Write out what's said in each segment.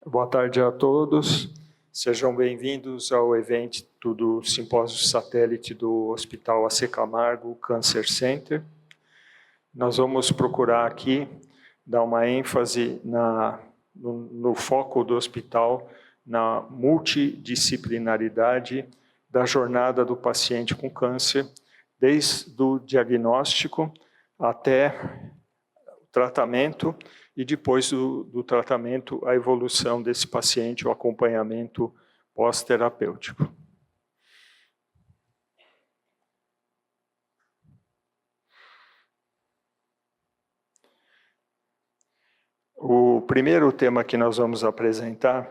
Boa tarde a todos. Sejam bem-vindos ao evento do Simpósio Satélite do Hospital AC Camargo Cancer Center. Nós vamos procurar aqui dar uma ênfase no foco do hospital, na multidisciplinaridade da jornada do paciente com câncer, desde o diagnóstico até o tratamento e depois do tratamento, a evolução desse paciente, o acompanhamento pós-terapêutico. O primeiro tema que nós vamos apresentar,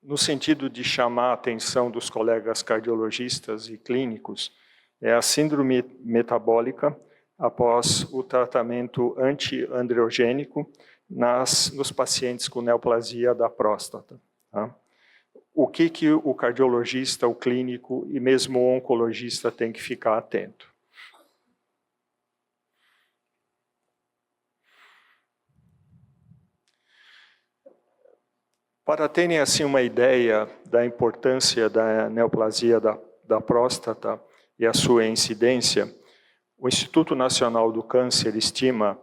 no sentido de chamar a atenção dos colegas cardiologistas e clínicos, é a síndrome metabólica após o tratamento antiandrogênico nos pacientes com neoplasia da próstata. Tá? O que o cardiologista, o clínico e mesmo o oncologista tem que ficar atento? Para terem assim uma ideia da importância da neoplasia da próstata e a sua incidência, o Instituto Nacional do Câncer estima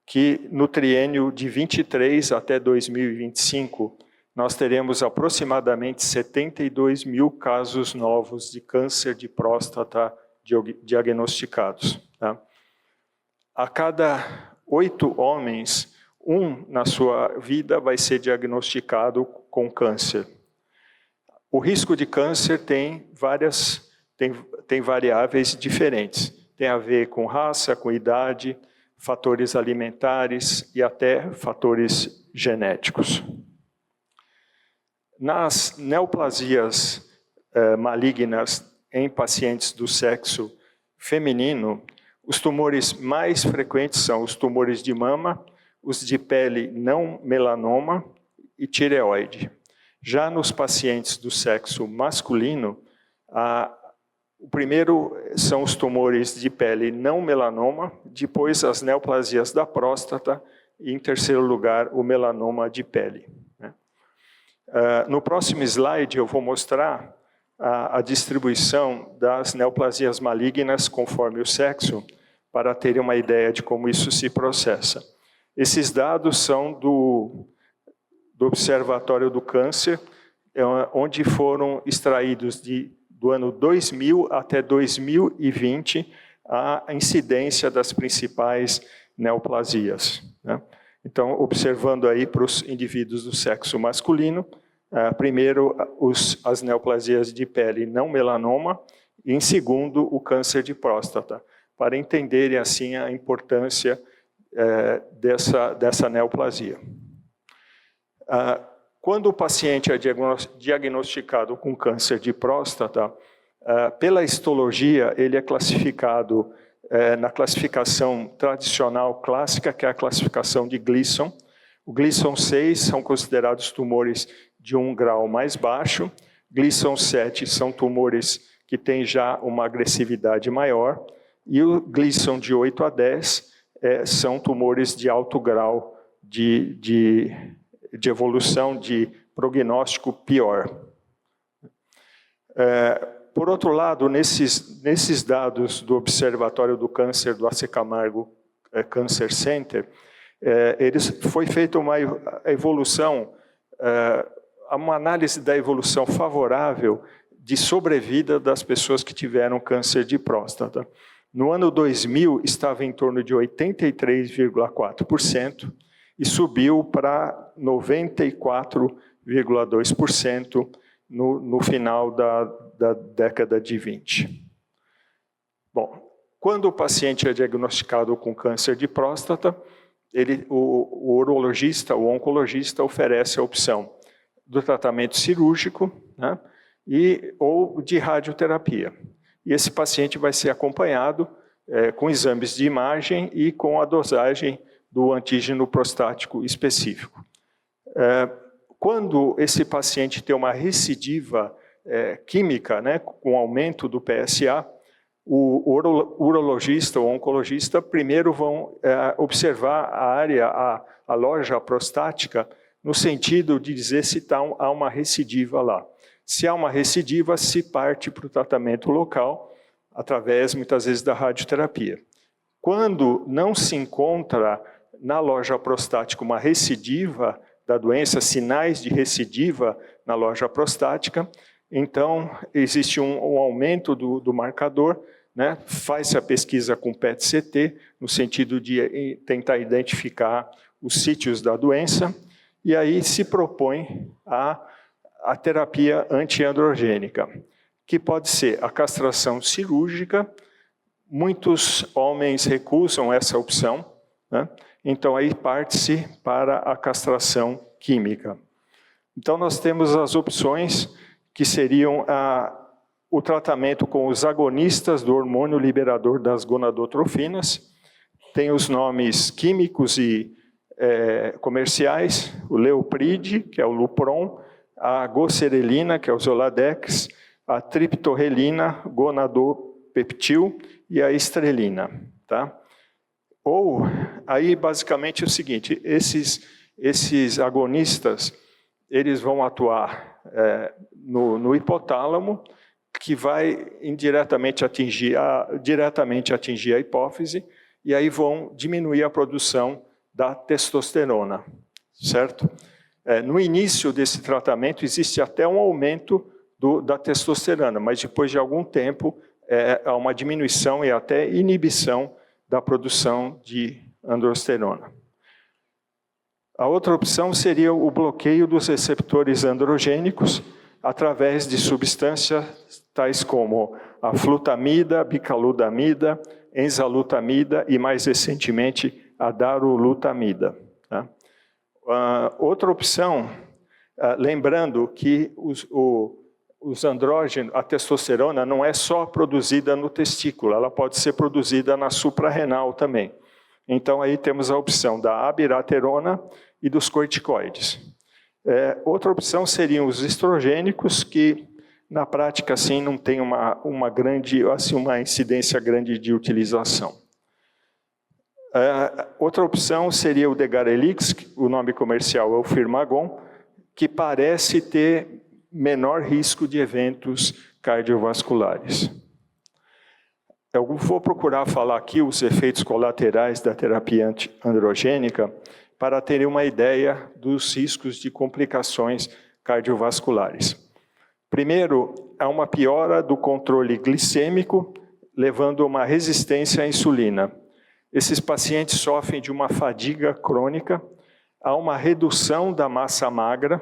que no triênio de 23 até 2025, nós teremos aproximadamente 72 mil casos novos de câncer de próstata diagnosticados. Tá? A cada 8 homens, um na sua vida vai ser diagnosticado com câncer. O risco de câncer tem variáveis diferentes. Tem a ver com raça, com idade, fatores alimentares e até fatores genéticos. Nas neoplasias malignas em pacientes do sexo feminino, os tumores mais frequentes são os tumores de mama, os de pele não melanoma e tireoide. Já nos pacientes do sexo masculino, o primeiro são os tumores de pele não melanoma, depois as neoplasias da próstata e, em terceiro lugar, o melanoma de pele. No próximo slide, eu vou mostrar a distribuição das neoplasias malignas conforme o sexo, para terem uma ideia de como isso se processa. Esses dados são do Observatório do Câncer, onde foram extraídos do ano 2000 até 2020, a incidência das principais neoplasias. Né? Então, observando aí para os indivíduos do sexo masculino, primeiro as neoplasias de pele não melanoma, e em segundo o câncer de próstata, para entenderem assim a importância dessa neoplasia. Quando o paciente é diagnosticado com câncer de próstata, pela histologia, ele é classificado na classificação tradicional clássica, que é a classificação de Gleason. O Gleason 6 são considerados tumores de 1 grau mais baixo, Gleason 7 são tumores que têm já uma agressividade maior, e o Gleason de 8 a 10 são tumores de alto grau de evolução, de prognóstico pior. Por outro lado, nesses dados do Observatório do Câncer do AC Camargo Cancer Center, foi feita uma evolução, uma análise da evolução favorável de sobrevida das pessoas que tiveram câncer de próstata. No ano 2000, estava em torno de 83,4%, e subiu para 94,2% no final da década de 20. Bom, quando o paciente é diagnosticado com câncer de próstata, o urologista, o oncologista, oferece a opção do tratamento cirúrgico, né, ou de radioterapia. E esse paciente vai ser acompanhado com exames de imagem e com a dosagem do antígeno prostático específico. Quando esse paciente tem uma recidiva química, né, com aumento do PSA, o urologista ou oncologista primeiro vão observar a área, a loja prostática, no sentido de dizer se há uma recidiva lá. Se há uma recidiva, se parte para o tratamento local, através, muitas vezes, da radioterapia. Quando não se encontra na loja prostática uma recidiva da doença, sinais de recidiva na loja prostática, então existe um aumento do marcador, né? Faz-se a pesquisa com PET-CT, no sentido de tentar identificar os sítios da doença, e aí se propõe a terapia antiandrogênica, que pode ser a castração cirúrgica. Muitos homens recusam essa opção, né? Então aí parte-se para a castração química. Então nós temos as opções que seriam o tratamento com os agonistas do hormônio liberador das gonadotrofinas. Tem os nomes químicos e comerciais, o Leopride, que é o Lupron, a goserelina, que é o Zoladex, a triptorelina, gonadopeptil e a estrelina, tá? Ou, aí basicamente é o seguinte, esses agonistas, eles vão atuar no hipotálamo, que vai diretamente atingir a hipófise, e aí vão diminuir a produção da testosterona, certo? No início desse tratamento existe até um aumento da testosterona, mas depois de algum tempo há uma diminuição e até inibição da produção de androsterona. A outra opção seria o bloqueio dos receptores androgênicos através de substâncias tais como a flutamida, bicaludamida, enzalutamida e, mais recentemente, a darolutamida. Tá? Outra opção, lembrando que os andrógenos, a testosterona não é só produzida no testículo, ela pode ser produzida na suprarrenal também. Então aí temos a opção da abiraterona e dos corticoides. Outra opção seriam os estrogênicos, que na prática assim não tem uma incidência grande de utilização. Outra opção seria o Degarelix, o nome comercial é o Firmagon, que parece ter menor risco de eventos cardiovasculares. Eu vou procurar falar aqui os efeitos colaterais da terapia androgênica para terem uma ideia dos riscos de complicações cardiovasculares. Primeiro, há uma piora do controle glicêmico, levando a uma resistência à insulina. Esses pacientes sofrem de uma fadiga crônica, há uma redução da massa magra,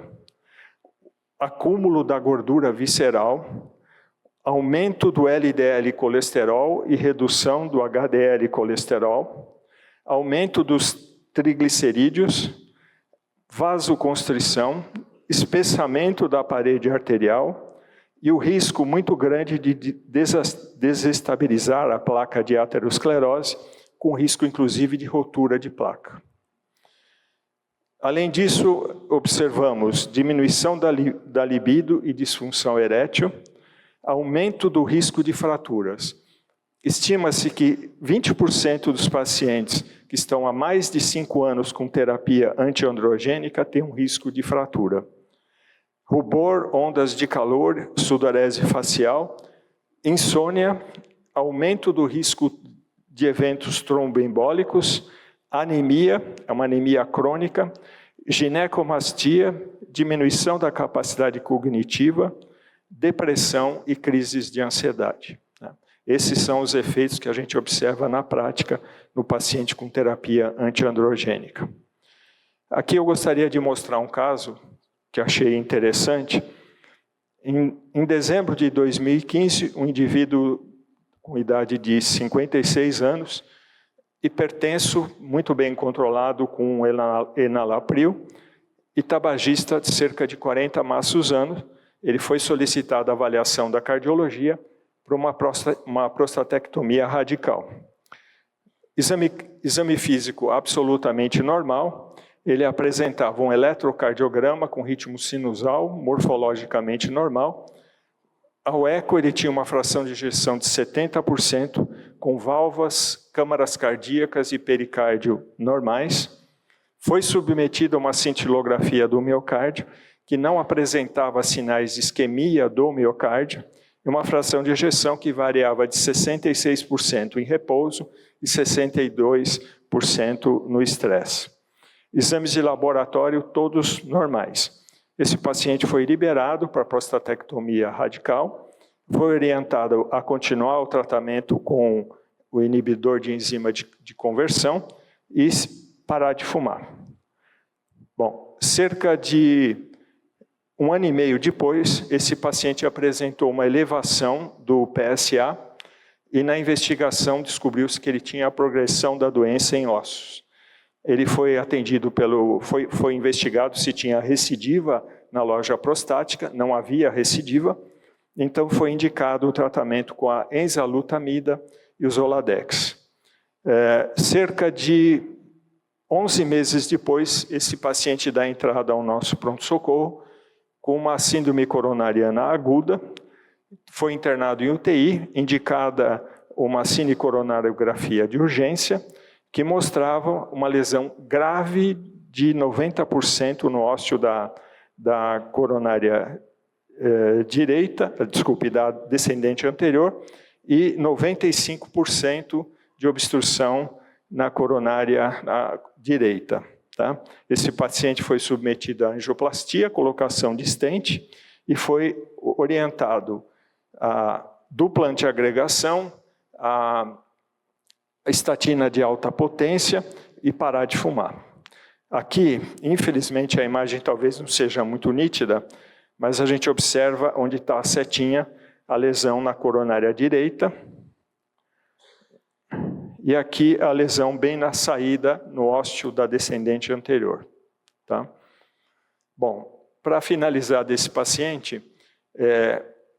acúmulo da gordura visceral, aumento do LDL colesterol e redução do HDL colesterol, aumento dos triglicerídeos, vasoconstrição, espessamento da parede arterial e o risco muito grande de desestabilizar a placa de aterosclerose, com risco inclusive de rotura de placa. Além disso, observamos diminuição da libido e disfunção erétil, aumento do risco de fraturas. Estima-se que 20% dos pacientes que estão há mais de 5 anos com terapia antiandrogênica têm um risco de fratura. Rubor, ondas de calor, sudorese facial, insônia, aumento do risco de eventos tromboembólicos, anemia, é uma anemia crônica, ginecomastia, diminuição da capacidade cognitiva, depressão e crises de ansiedade. Esses são os efeitos que a gente observa na prática no paciente com terapia antiandrogênica. Aqui eu gostaria de mostrar um caso que achei interessante. Em dezembro de 2015, um indivíduo com idade de 56 anos, hipertenso, muito bem controlado com enalapril, e tabagista de cerca de 40 maços anos, ele foi solicitado a avaliação da cardiologia para uma prostatectomia radical. Exame físico absolutamente normal, ele apresentava um eletrocardiograma com ritmo sinusal, morfologicamente normal. Ao eco, ele tinha uma fração de ejeção de 70%, com válvulas, câmaras cardíacas e pericárdio normais. Foi submetido a uma cintilografia do miocárdio, que não apresentava sinais de isquemia do miocárdio, e uma fração de ejeção que variava de 66% em repouso e 62% no estresse. Exames de laboratório todos normais. Esse paciente foi liberado para prostatectomia radical, foi orientado a continuar o tratamento com o inibidor de enzima de conversão e parar de fumar. Bom, cerca de 1 ano e meio depois, esse paciente apresentou uma elevação do PSA e na investigação descobriu-se que ele tinha a progressão da doença em ossos. Ele foi atendido foi investigado se tinha recidiva na loja prostática, não havia recidiva, então foi indicado o tratamento com a enzalutamida e o Zoladex. Cerca de 11 meses depois, esse paciente dá entrada ao nosso pronto-socorro com uma síndrome coronariana aguda, foi internado em UTI, indicada uma cinecoronariografia de urgência, que mostrava uma lesão grave de 90% no ósseo da coronária da descendente anterior, e 95% de obstrução na coronária direita. Tá? Esse paciente foi submetido à angioplastia, colocação de stent, e foi orientado a dupla antiagregação, a estatina de alta potência e parar de fumar. Aqui, infelizmente, a imagem talvez não seja muito nítida, mas a gente observa onde está a setinha, a lesão na coronária direita, e aqui a lesão bem na saída, no ósseo da descendente anterior. Tá? Bom, para finalizar desse paciente,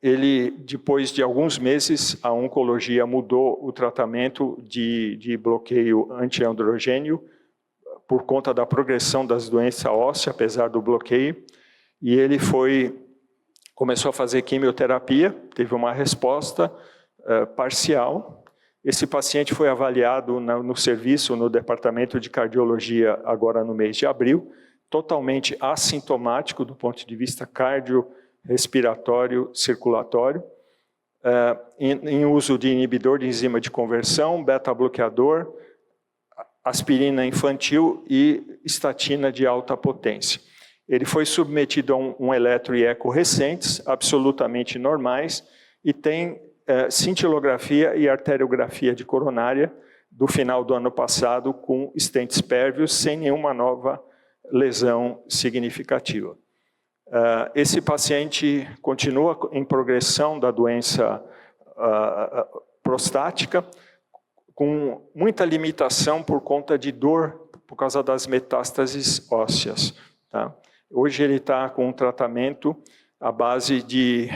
ele, depois de alguns meses, a oncologia mudou o tratamento de bloqueio antiandrogênio por conta da progressão das doenças ósseas, apesar do bloqueio, e ele começou a fazer quimioterapia, teve uma resposta parcial. Esse paciente foi avaliado no serviço, no departamento de cardiologia, agora no mês de abril, totalmente assintomático do ponto de vista cardiorrespiratório, circulatório, em uso de inibidor de enzima de conversão, beta-bloqueador, aspirina infantil e estatina de alta potência. Ele foi submetido a um eletro e eco recentes, absolutamente normais, e tem cintilografia e arteriografia de coronária do final do ano passado com stents pérvios, sem nenhuma nova lesão significativa. Esse paciente continua em progressão da doença prostática, com muita limitação por conta de dor, por causa das metástases ósseas. Tá? Hoje ele está com um tratamento à base de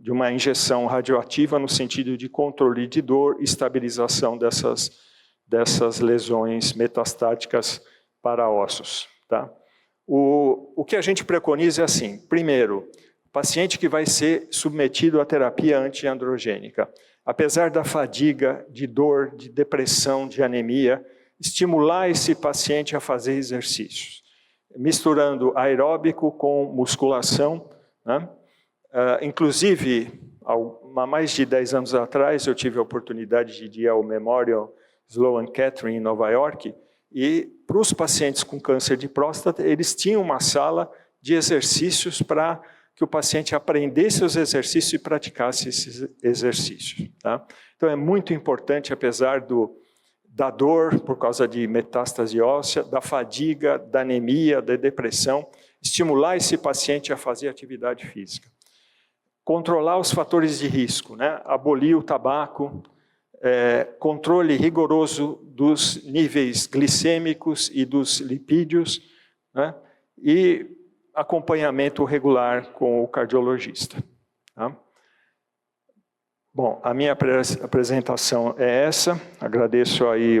uma injeção radioativa no sentido de controle de dor e estabilização dessas lesões metastáticas para ossos. Tá? O que a gente preconiza é assim: primeiro, paciente que vai ser submetido à terapia antiandrogênica, apesar da fadiga, de dor, de depressão, de anemia, estimular esse paciente a fazer exercícios, misturando aeróbico com musculação, né? Inclusive, há mais de 10 anos atrás, eu tive a oportunidade de ir ao Memorial Sloan Kettering, em Nova York, e para os pacientes com câncer de próstata, eles tinham uma sala de exercícios para que o paciente aprendesse os exercícios e praticasse esses exercícios. Tá? Então, é muito importante, apesar da dor por causa de metástase óssea, da fadiga, da anemia, da depressão, estimular esse paciente a fazer atividade física. Controlar os fatores de risco, né? Abolir o tabaco, controle rigoroso dos níveis glicêmicos e dos lipídios, né? E acompanhamento regular com o cardiologista. Tá? Bom, a minha apresentação é essa. Agradeço aí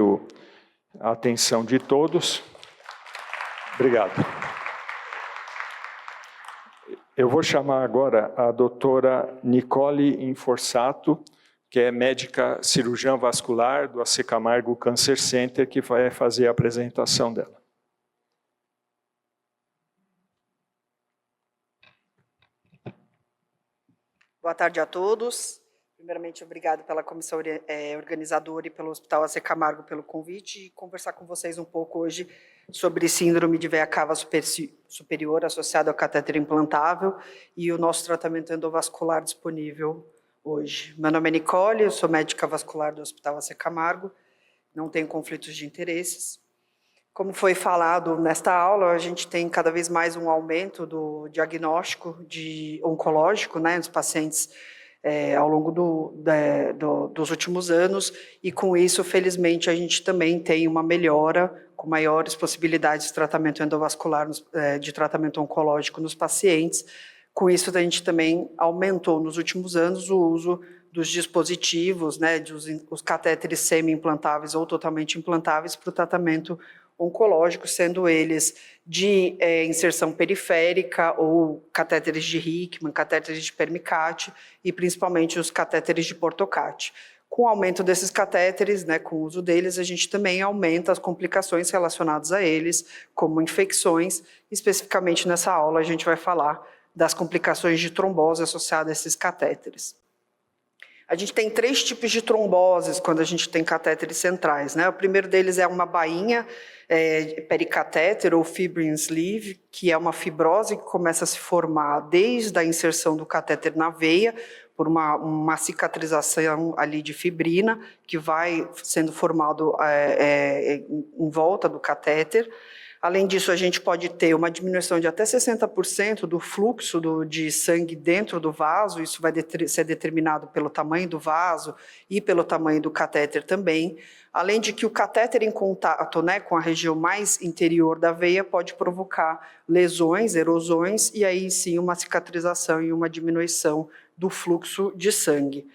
a atenção de todos. Obrigado. Eu vou chamar agora a doutora Nicole Inforsato que é médica cirurgiã vascular do AC Camargo Cancer Center, que vai fazer a apresentação dela. Boa tarde a todos. Primeiramente, obrigado pela comissão organizadora e pelo Hospital AC Camargo pelo convite e conversar com vocês um pouco hoje sobre síndrome de veia cava superior associada ao catéter implantável e o nosso tratamento endovascular disponível hoje. Meu nome é Nicole, eu sou médica vascular do Hospital AC Camargo, não tenho conflitos de interesses. Como foi falado nesta aula, a gente tem cada vez mais um aumento do diagnóstico oncológico, né, dos pacientes ao longo dos últimos anos, e com isso, felizmente, a gente também tem uma melhora com maiores possibilidades de tratamento endovascular, de tratamento oncológico nos pacientes. Com isso, a gente também aumentou nos últimos anos o uso dos dispositivos, né, os catéteres semi-implantáveis ou totalmente implantáveis para o tratamento oncológico, sendo eles de inserção periférica ou catéteres de Hickman, catéteres de Permicate e principalmente os catéteres de Portocate. Com o aumento desses catéteres, né, com o uso deles, a gente também aumenta as complicações relacionadas a eles, como infecções. Especificamente nessa aula a gente vai falar das complicações de trombose associadas a esses catéteres. A gente tem 3 tipos de tromboses quando a gente tem catéteres centrais, né? O primeiro deles é uma bainha pericatéter ou fibrin sleeve, que é uma fibrose que começa a se formar desde a inserção do catéter na veia, por uma cicatrização ali de fibrina, que vai sendo formado em volta do catéter. Além disso, a gente pode ter uma diminuição de até 60% do fluxo de sangue dentro do vaso, isso vai ser determinado pelo tamanho do vaso e pelo tamanho do catéter também. Além de que o catéter em contato, né, com a região mais interior da veia pode provocar lesões, erosões, e aí sim uma cicatrização e uma diminuição do fluxo de sangue.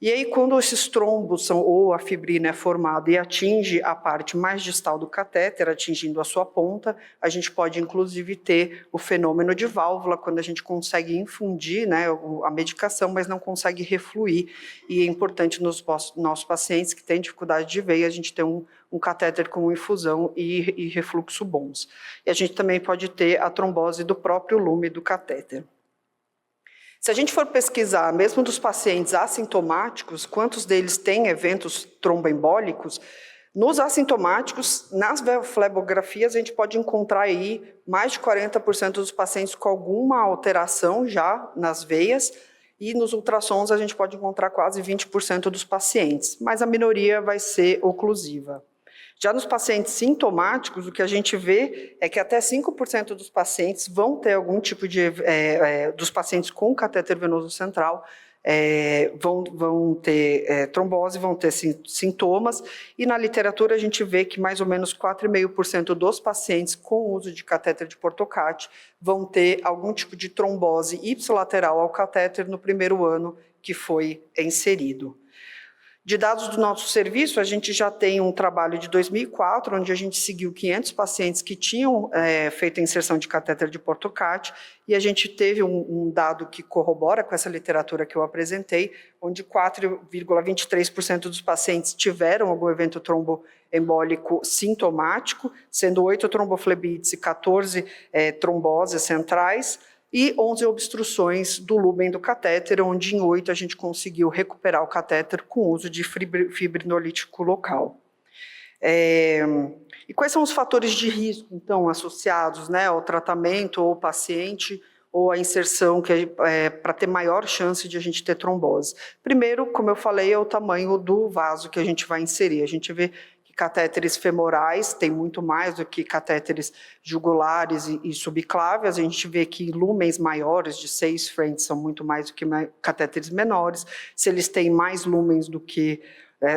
E aí, quando esses trombos ou a fibrina é formada e atinge a parte mais distal do catéter, atingindo a sua ponta, a gente pode, inclusive, ter o fenômeno de válvula, quando a gente consegue infundir, né, a medicação, mas não consegue refluir. E é importante nos nossos pacientes que têm dificuldade de veia, a gente ter um catéter com infusão e refluxo bons. E a gente também pode ter a trombose do próprio lume do catéter. Se a gente for pesquisar, mesmo dos pacientes assintomáticos, quantos deles têm eventos tromboembólicos, nos assintomáticos, nas flebografias, a gente pode encontrar aí mais de 40% dos pacientes com alguma alteração já nas veias, e nos ultrassons a gente pode encontrar quase 20% dos pacientes, mas a minoria vai ser oclusiva. Já nos pacientes sintomáticos, o que a gente vê é que até 5% dos pacientes vão ter algum tipo dos pacientes com catéter venoso central, vão ter trombose, vão ter sintomas, e na literatura a gente vê que mais ou menos 4,5% dos pacientes com uso de catéter de Portocate vão ter algum tipo de trombose ipsilateral ao catéter no primeiro ano que foi inserido. De dados do nosso serviço, a gente já tem um trabalho de 2004, onde a gente seguiu 500 pacientes que tinham feito a inserção de catéter de Portocate, e a gente teve um dado que corrobora com essa literatura que eu apresentei, onde 4,23% dos pacientes tiveram algum evento tromboembólico sintomático, sendo 8 tromboflebites e 14 tromboses centrais, e 11 obstruções do lúmen do catéter, onde em 8 a gente conseguiu recuperar o catéter com uso de fibrinolítico local. E quais são os fatores de risco, então, associados, né, ao tratamento ou ao paciente ou à inserção para ter maior chance de a gente ter trombose? Primeiro, como eu falei, é o tamanho do vaso que a gente vai inserir. A gente vê que catéteres femorais têm muito mais do que catéteres jugulares e subclávias. A gente vê que lúmens maiores, de 6 French, são muito mais do que catéteres menores. Se eles têm mais lúmens do que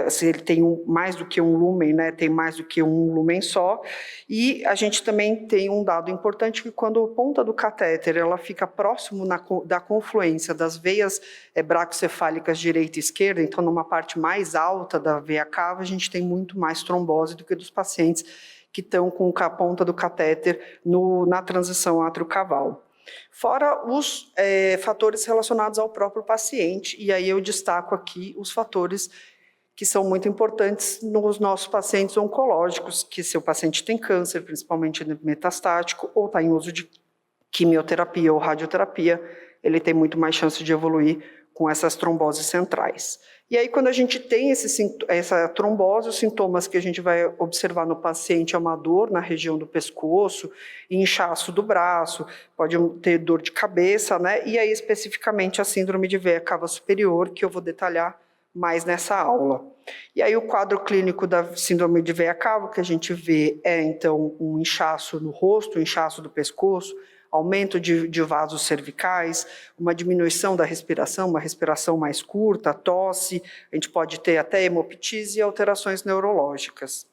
se ele tem mais do que um lúmen, né, tem mais do que um lúmen só. E a gente também tem um dado importante que quando a ponta do catéter ela fica próximo da confluência das veias bracocefálicas direita e esquerda, então numa parte mais alta da veia cava, a gente tem muito mais trombose do que dos pacientes que estão com a ponta do catéter na transição átrio-caval. Fora os fatores relacionados ao próprio paciente, e aí eu destaco aqui os fatores que são muito importantes nos nossos pacientes oncológicos, que se o paciente tem câncer, principalmente metastático, ou está em uso de quimioterapia ou radioterapia, ele tem muito mais chance de evoluir com essas tromboses centrais. E aí, quando a gente tem essa trombose, os sintomas que a gente vai observar no paciente é uma dor na região do pescoço, inchaço do braço, pode ter dor de cabeça, né? E aí, especificamente, a síndrome de veia cava superior, que eu vou detalhar mais nessa aula. E aí, o quadro clínico da síndrome de veia cava que a gente vê é, então, um inchaço no rosto, um inchaço do pescoço, aumento de vasos cervicais, uma diminuição da respiração, uma respiração mais curta, tosse, a gente pode ter até hemoptise e alterações neurológicas.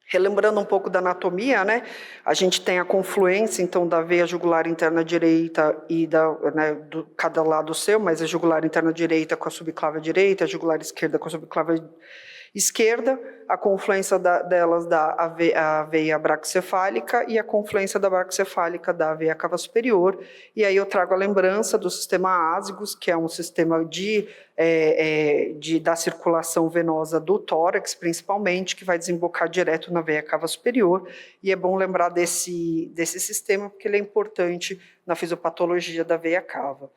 Relembrando um pouco da anatomia, né, a gente tem a confluência, então, da veia jugular interna direita e cada lado seu, mas a jugular interna direita com a subclávia direita, a jugular esquerda com a subclávia esquerda, a confluência delas dá a veia braquicefálica e a confluência da braquicefálica da veia cava superior. E aí eu trago a lembrança do sistema ásigos, que é um sistema da circulação venosa do tórax, principalmente, que vai desembocar direto na veia cava superior. E é bom lembrar desse sistema, porque ele é importante na fisiopatologia da veia cava.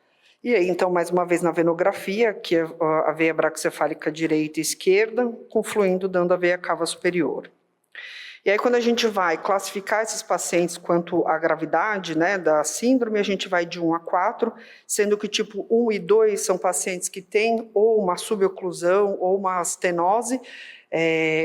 E aí, então, mais uma vez na venografia, que é a veia braquicefálica direita e esquerda, confluindo, dando a veia cava superior. E aí, quando a gente vai classificar esses pacientes quanto à gravidade, né, da síndrome, a gente vai de 1 a 4, sendo que tipo 1 e 2 são pacientes que têm ou uma suboclusão ou uma astenose,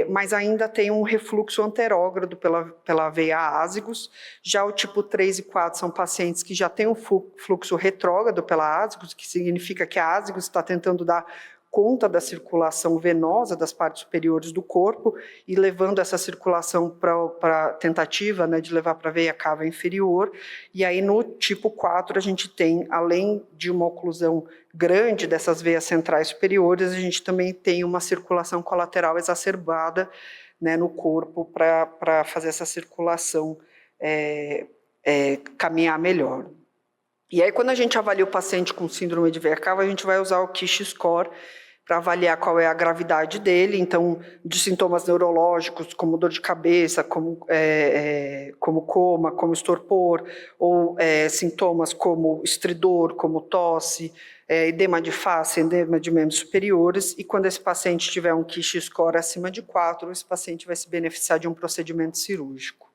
mas ainda tem um refluxo anterógrado pela veia ásigos. Já o tipo 3 e 4 são pacientes que já têm um fluxo retrógrado pela ásigos, que significa que a ásigos está tentando dar conta da circulação venosa das partes superiores do corpo e levando essa circulação para a tentativa, né, de levar para a veia cava inferior. E aí no tipo 4 a gente tem, além de uma oclusão grande dessas veias centrais superiores, a gente também tem uma circulação colateral exacerbada, né, no corpo para fazer essa circulação caminhar melhor. E aí, quando a gente avalia o paciente com síndrome de veia cava, a gente vai usar o Kish Score para avaliar qual é a gravidade dele, então, de sintomas neurológicos, como dor de cabeça, como coma, como estorpor, ou sintomas como estridor, como tosse, edema de face, edema de membros superiores, e quando esse paciente tiver um Kish Score acima de 4, esse paciente vai se beneficiar de um procedimento cirúrgico.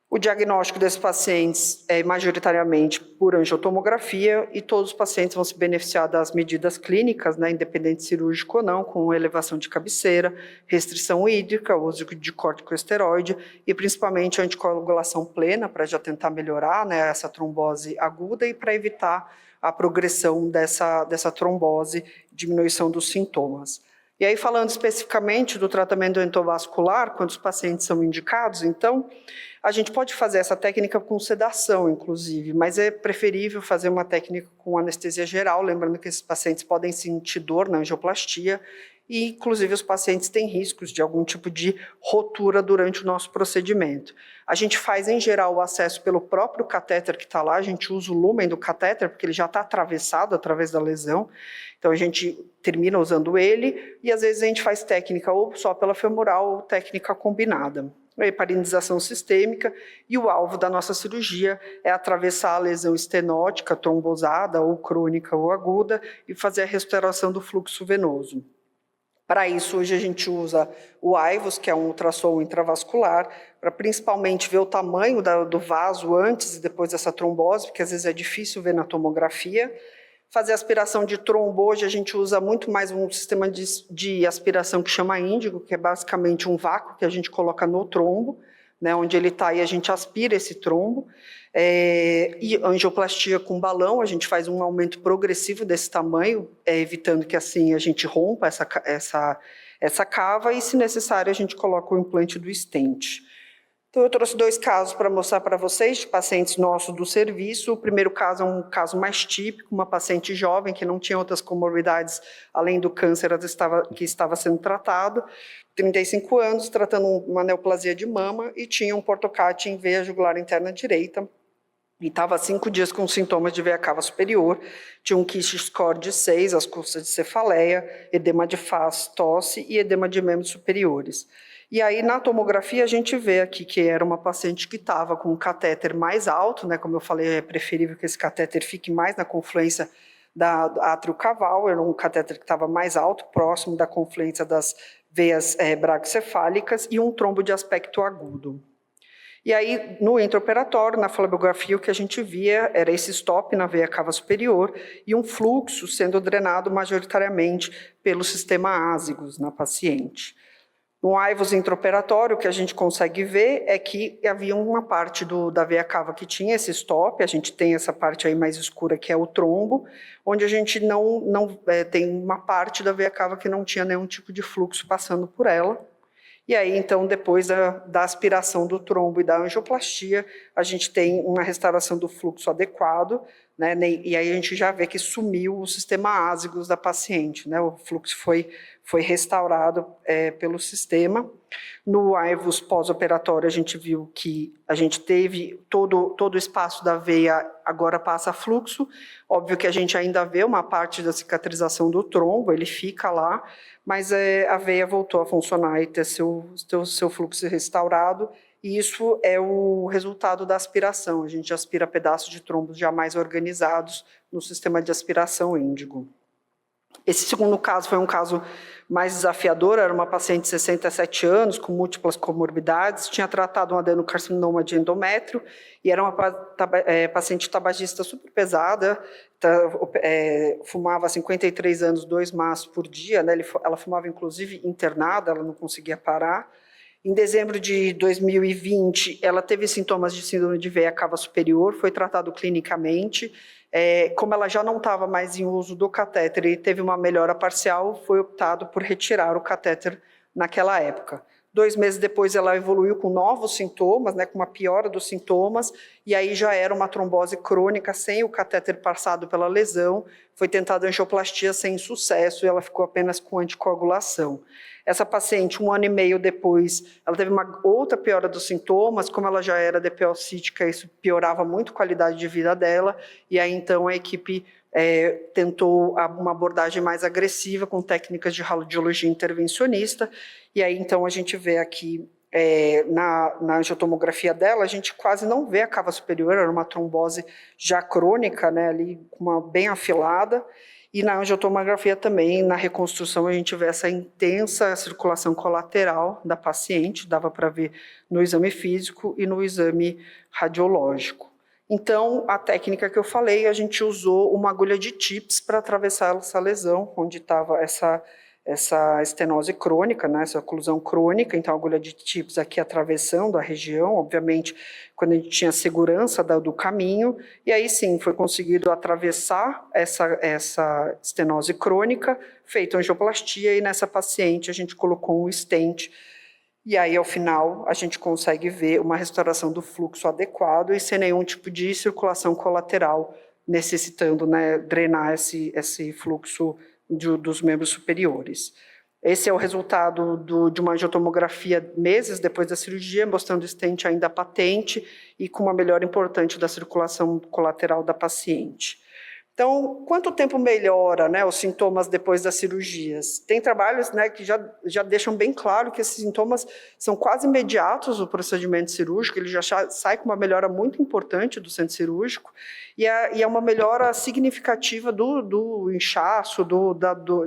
O diagnóstico desses pacientes é majoritariamente por angiotomografia e todos os pacientes vão se beneficiar das medidas clínicas, né, independente cirúrgico ou não, com elevação de cabeceira, restrição hídrica, uso de corticosteroide e principalmente anticoagulação plena para já tentar melhorar, né, essa trombose aguda e para evitar a progressão dessa trombose, diminuição dos sintomas. E aí, falando especificamente do tratamento endovascular, quando os pacientes são indicados, então, a gente pode fazer essa técnica com sedação, inclusive, mas é preferível fazer uma técnica com anestesia geral, lembrando que esses pacientes podem sentir dor na angioplastia e, inclusive, os pacientes têm riscos de algum tipo de rotura durante o nosso procedimento. A gente faz, em geral, o acesso pelo próprio catéter que está lá, a gente usa o lúmen do catéter, porque ele já está atravessado através da lesão, então a gente termina usando ele, e às vezes a gente faz técnica ou só pela femoral ou técnica combinada. A heparinização sistêmica, e o alvo da nossa cirurgia é atravessar a lesão estenótica, trombosada, ou crônica ou aguda, e fazer a restauração do fluxo venoso. Para isso, hoje a gente usa o AIVOS, que é um ultrassom intravascular, para principalmente ver o tamanho do vaso antes e depois dessa trombose, porque às vezes é difícil ver na tomografia. Fazer aspiração de trombo, hoje a gente usa muito mais um sistema de aspiração que chama índigo, que é basicamente um vácuo que a gente coloca no trombo, né, onde ele está e a gente aspira esse trombo. E angioplastia com balão, a gente faz um aumento progressivo desse tamanho, evitando que assim a gente rompa essa cava e, se necessário, a gente coloca o implante do stent. Então, eu trouxe 2 casos para mostrar para vocês, de pacientes nossos do serviço. O primeiro caso é um caso mais típico, uma paciente jovem que não tinha outras comorbidades, além do câncer que estava sendo tratado, 35 anos, tratando uma neoplasia de mama e tinha um portocate em veia jugular interna direita. e estava 5 dias com sintomas de veia cava superior, tinha um Kish score de 6, as custas de cefaleia, edema de face, tosse e edema de membros superiores. E aí, na tomografia, a gente vê aqui que era uma paciente que estava com um catéter mais alto, né? Como eu falei, é preferível que esse catéter fique mais na confluência da átrio caval, era um catéter que estava mais alto, próximo da confluência das veias braquicefálicas e um trombo de aspecto agudo. E aí, no intraoperatório, na flebografia, o que a gente via era esse stop na veia cava superior e um fluxo sendo drenado majoritariamente pelo sistema ázigos na paciente. No AIVOS intraoperatório, o que a gente consegue ver é que havia uma parte da veia cava que tinha esse stop, a gente tem essa parte aí mais escura que é o trombo, onde a gente não tem uma parte da veia cava que não tinha nenhum tipo de fluxo passando por ela. E aí, então, depois da aspiração do trombo e da angioplastia, a gente tem uma restauração do fluxo adequado, né? E aí a gente já vê que sumiu o sistema ázigos da paciente, né? O fluxo foi restaurado pelo sistema. No AIVOS pós-operatório, a gente viu que a gente teve todo o espaço da veia agora passa fluxo. Óbvio que a gente ainda vê uma parte da cicatrização do trombo, ele fica lá, mas a veia voltou a funcionar e ter seu fluxo restaurado, e isso é o resultado da aspiração. A gente aspira pedaços de trombos já mais organizados no sistema de aspiração índigo. Esse segundo caso foi um caso mais desafiador, era uma paciente de 67 anos, com múltiplas comorbidades, tinha tratado um adenocarcinoma de endométrio, e era uma paciente tabagista super pesada, fumava 53 anos, 2 maços por dia, né? Ela fumava inclusive internada, ela não conseguia parar. Em dezembro de 2020, ela teve sintomas de síndrome de veia cava superior, foi tratado clinicamente. Como ela já não estava mais em uso do catéter e teve uma melhora parcial, foi optado por retirar o catéter naquela época. 2 meses depois, ela evoluiu com novos sintomas, né, com uma piora dos sintomas, e aí já era uma trombose crônica sem o catéter passado pela lesão. Foi tentada angioplastia sem sucesso e ela ficou apenas com anticoagulação. Essa paciente, 1 ano e meio depois, ela teve uma outra piora dos sintomas, como ela já era DPO-cítica, isso piorava muito a qualidade de vida dela, e aí então a equipe tentou uma abordagem mais agressiva com técnicas de radiologia intervencionista, e aí então a gente vê aqui na angiotomografia dela, a gente quase não vê a cava superior, era uma trombose já crônica, né, ali bem afilada, e na angiotomografia também, na reconstrução, a gente vê essa intensa circulação colateral da paciente, dava para ver no exame físico e no exame radiológico. Então, a técnica que eu falei, a gente usou uma agulha de TIPS para atravessar essa lesão, onde estava essa estenose crônica, né, essa oclusão crônica. Então, a agulha de TIPS aqui atravessando a região, obviamente, quando a gente tinha segurança do caminho, e aí sim, foi conseguido atravessar essa estenose crônica, feita angioplastia, e nessa paciente a gente colocou um stent. E aí, ao final, a gente consegue ver uma restauração do fluxo adequado e sem nenhum tipo de circulação colateral, necessitando, né, drenar esse fluxo dos membros superiores. Esse é o resultado de uma angiotomografia meses depois da cirurgia, mostrando o stent ainda patente e com uma melhora importante da circulação colateral da paciente. Então, quanto tempo melhora, né, os sintomas depois das cirurgias? Tem trabalhos, né, que já deixam bem claro que esses sintomas são quase imediatos do procedimento cirúrgico, ele já sai com uma melhora muito importante do centro cirúrgico, e é uma melhora significativa do inchaço,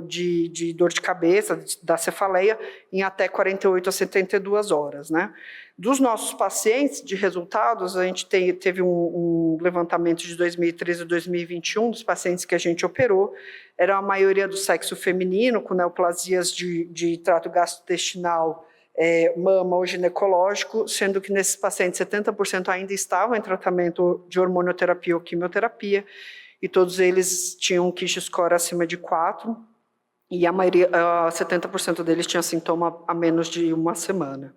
de dor de cabeça, da cefaleia, em até 48 a 72 horas, né? Dos nossos pacientes de resultados, a gente teve um levantamento de 2013 a 2021 dos pacientes que a gente operou, era a maioria do sexo feminino, com neoplasias de trato gastrointestinal, mama ou ginecológico, sendo que nesses pacientes 70% ainda estavam em tratamento de hormonioterapia ou quimioterapia, e todos eles tinham um Kish score acima de 4, e a maioria, 70% deles tinha sintoma a menos de 1 semana.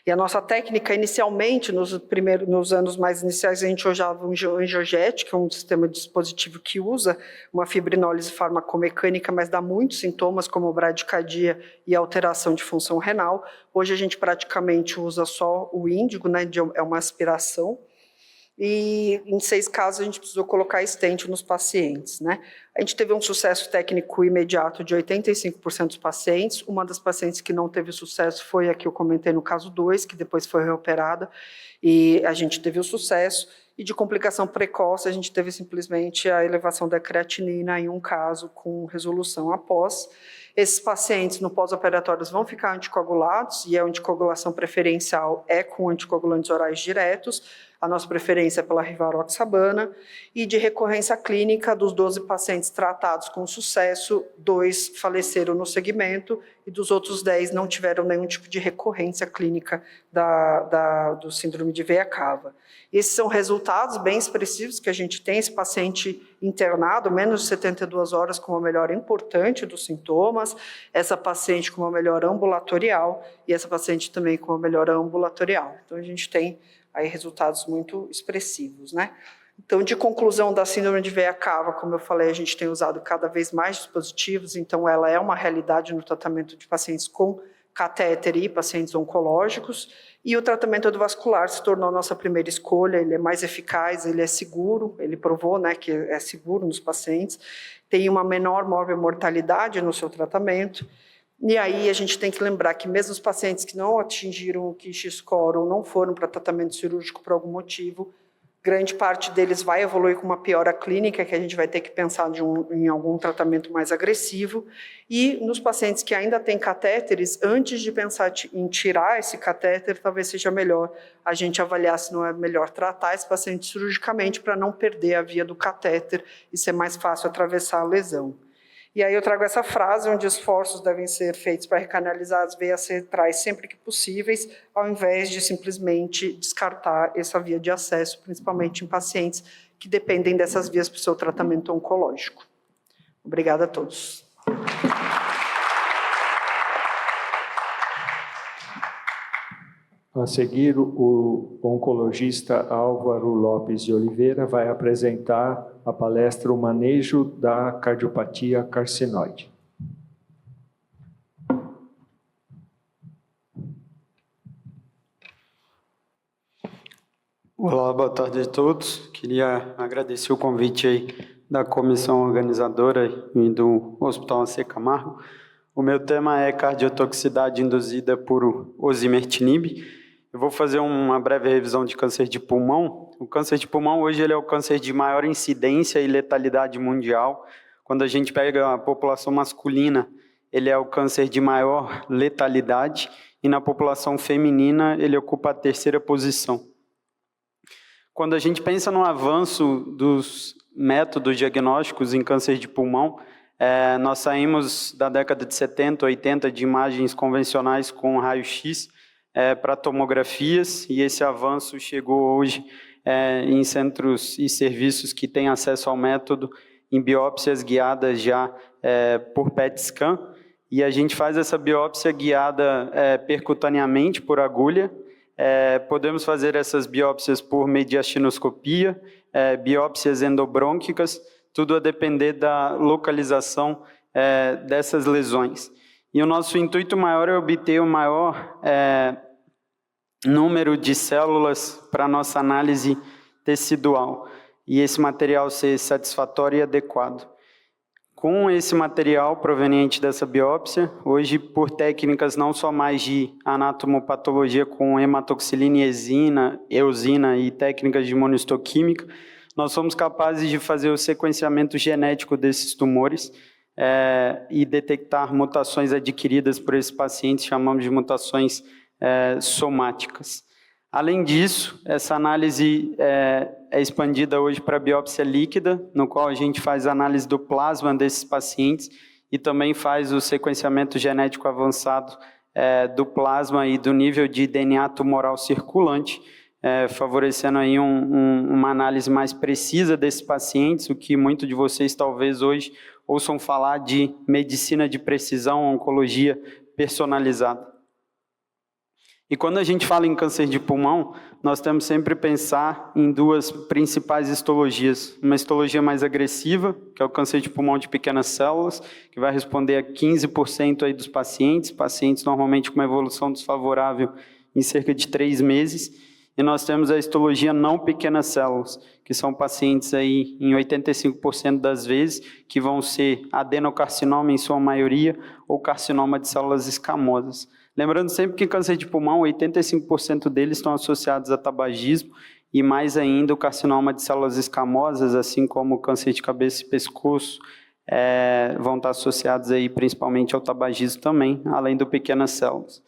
E a nossa técnica, inicialmente, nos anos mais iniciais, a gente usava um angiojet, que é um sistema de dispositivo que usa uma fibrinólise farmacomecânica, mas dá muitos sintomas, como bradicardia e alteração de função renal. Hoje a gente praticamente usa só o índigo, né, é uma aspiração. e em 6 casos a gente precisou colocar stent nos pacientes, né? A gente teve um sucesso técnico imediato de 85% dos pacientes. Uma das pacientes que não teve sucesso foi a que eu comentei no caso 2, que depois foi reoperada, e a gente teve o sucesso. E de complicação precoce, a gente teve simplesmente a elevação da creatinina em um caso com resolução após. Esses pacientes no pós-operatórios vão ficar anticoagulados, e a anticoagulação preferencial é com anticoagulantes orais diretos. A nossa preferência é pela rivaroxabana, e de recorrência clínica, dos 12 pacientes tratados com sucesso, 2 faleceram no segmento, e dos outros 10 não tiveram nenhum tipo de recorrência clínica do síndrome de veia cava. Esses são resultados bem expressivos que a gente tem. Esse paciente internado, menos de 72 horas com uma melhora importante dos sintomas, essa paciente com uma melhora ambulatorial, e essa paciente também com uma melhora ambulatorial. Então, a gente tem aí resultados muito expressivos, né? Então, de conclusão da síndrome de veia cava, como eu falei, a gente tem usado cada vez mais dispositivos, então ela é uma realidade no tratamento de pacientes com catéter e pacientes oncológicos, e o tratamento endovascular se tornou a nossa primeira escolha. Ele é mais eficaz, ele é seguro, ele provou, né, que é seguro nos pacientes, tem uma menor mortalidade no seu tratamento. E aí a gente tem que lembrar que mesmo os pacientes que não atingiram o Kish-score ou não foram para tratamento cirúrgico por algum motivo, grande parte deles vai evoluir com uma piora clínica, que a gente vai ter que pensar em algum tratamento mais agressivo. E nos pacientes que ainda têm catéteres, antes de pensar em tirar esse catéter, talvez seja melhor a gente avaliar se não é melhor tratar esse paciente cirurgicamente para não perder a via do catéter e ser mais fácil atravessar a lesão. E aí eu trago essa frase, onde esforços devem ser feitos para recanalizar as veias centrais sempre que possíveis, ao invés de simplesmente descartar essa via de acesso, principalmente em pacientes que dependem dessas vias para o seu tratamento oncológico. Obrigada a todos. A seguir, o oncologista Álvaro Lopes de Oliveira vai apresentar a palestra O Manejo da Cardiopatia Carcinoide. Olá, boa tarde a todos. Queria agradecer o convite aí da comissão organizadora e do Hospital AC Camargo. O meu tema é cardiotoxicidade induzida por osimertinib. Eu vou fazer uma breve revisão de câncer de pulmão. O câncer de pulmão hoje ele é o câncer de maior incidência e letalidade mundial. Quando a gente pega a população masculina, ele é o câncer de maior letalidade, e na população feminina ele ocupa a 3ª posição. Quando a gente pensa no avanço dos métodos diagnósticos em câncer de pulmão, nós saímos da década de 70, 80 de imagens convencionais com raio-x para tomografias, e esse avanço chegou hoje em centros e serviços que têm acesso ao método, em biópsias guiadas já por PET-scan, e a gente faz essa biópsia guiada percutaneamente por agulha. Podemos fazer essas biópsias por mediastinoscopia, biópsias endobrônquicas, tudo a depender da localização dessas lesões. E o nosso intuito maior é obter o maior número de células para a nossa análise tecidual, e esse material ser satisfatório e adequado. Com esse material proveniente dessa biópsia, hoje, por técnicas não só mais de anatomopatologia com hematoxilina e eosina e técnicas de imunistoquímica, nós somos capazes de fazer o sequenciamento genético desses tumores e detectar mutações adquiridas por esses pacientes, chamamos de mutações somáticas. Além disso, essa análise é expandida hoje para a biópsia líquida, no qual a gente faz a análise do plasma desses pacientes e também faz o sequenciamento genético avançado do plasma e do nível de DNA tumoral circulante, favorecendo aí uma análise mais precisa desses pacientes, o que muitos de vocês talvez hoje ouçam falar de medicina de precisão, oncologia personalizada. E quando a gente fala em câncer de pulmão, nós temos sempre que pensar em 2 principais histologias. Uma histologia mais agressiva, que é o câncer de pulmão de pequenas células, que vai responder a 15% aí dos pacientes normalmente com uma evolução desfavorável em cerca de 3 meses. E nós temos a histologia não pequenas células, que são pacientes aí em 85% das vezes, que vão ser adenocarcinoma em sua maioria, ou carcinoma de células escamosas. Lembrando sempre que câncer de pulmão, 85% deles estão associados a tabagismo, e mais ainda o carcinoma de células escamosas, assim como o câncer de cabeça e pescoço, vão estar associados aí principalmente ao tabagismo também, além do pequenas células.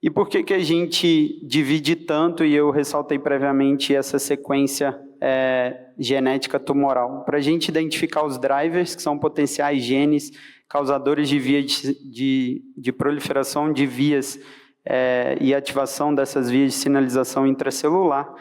E por que a gente divide tanto, e eu ressaltei previamente essa sequência genética tumoral? Para a gente identificar os drivers, que são potenciais genes causadores de vias de proliferação de vias e ativação dessas vias de sinalização intracelular,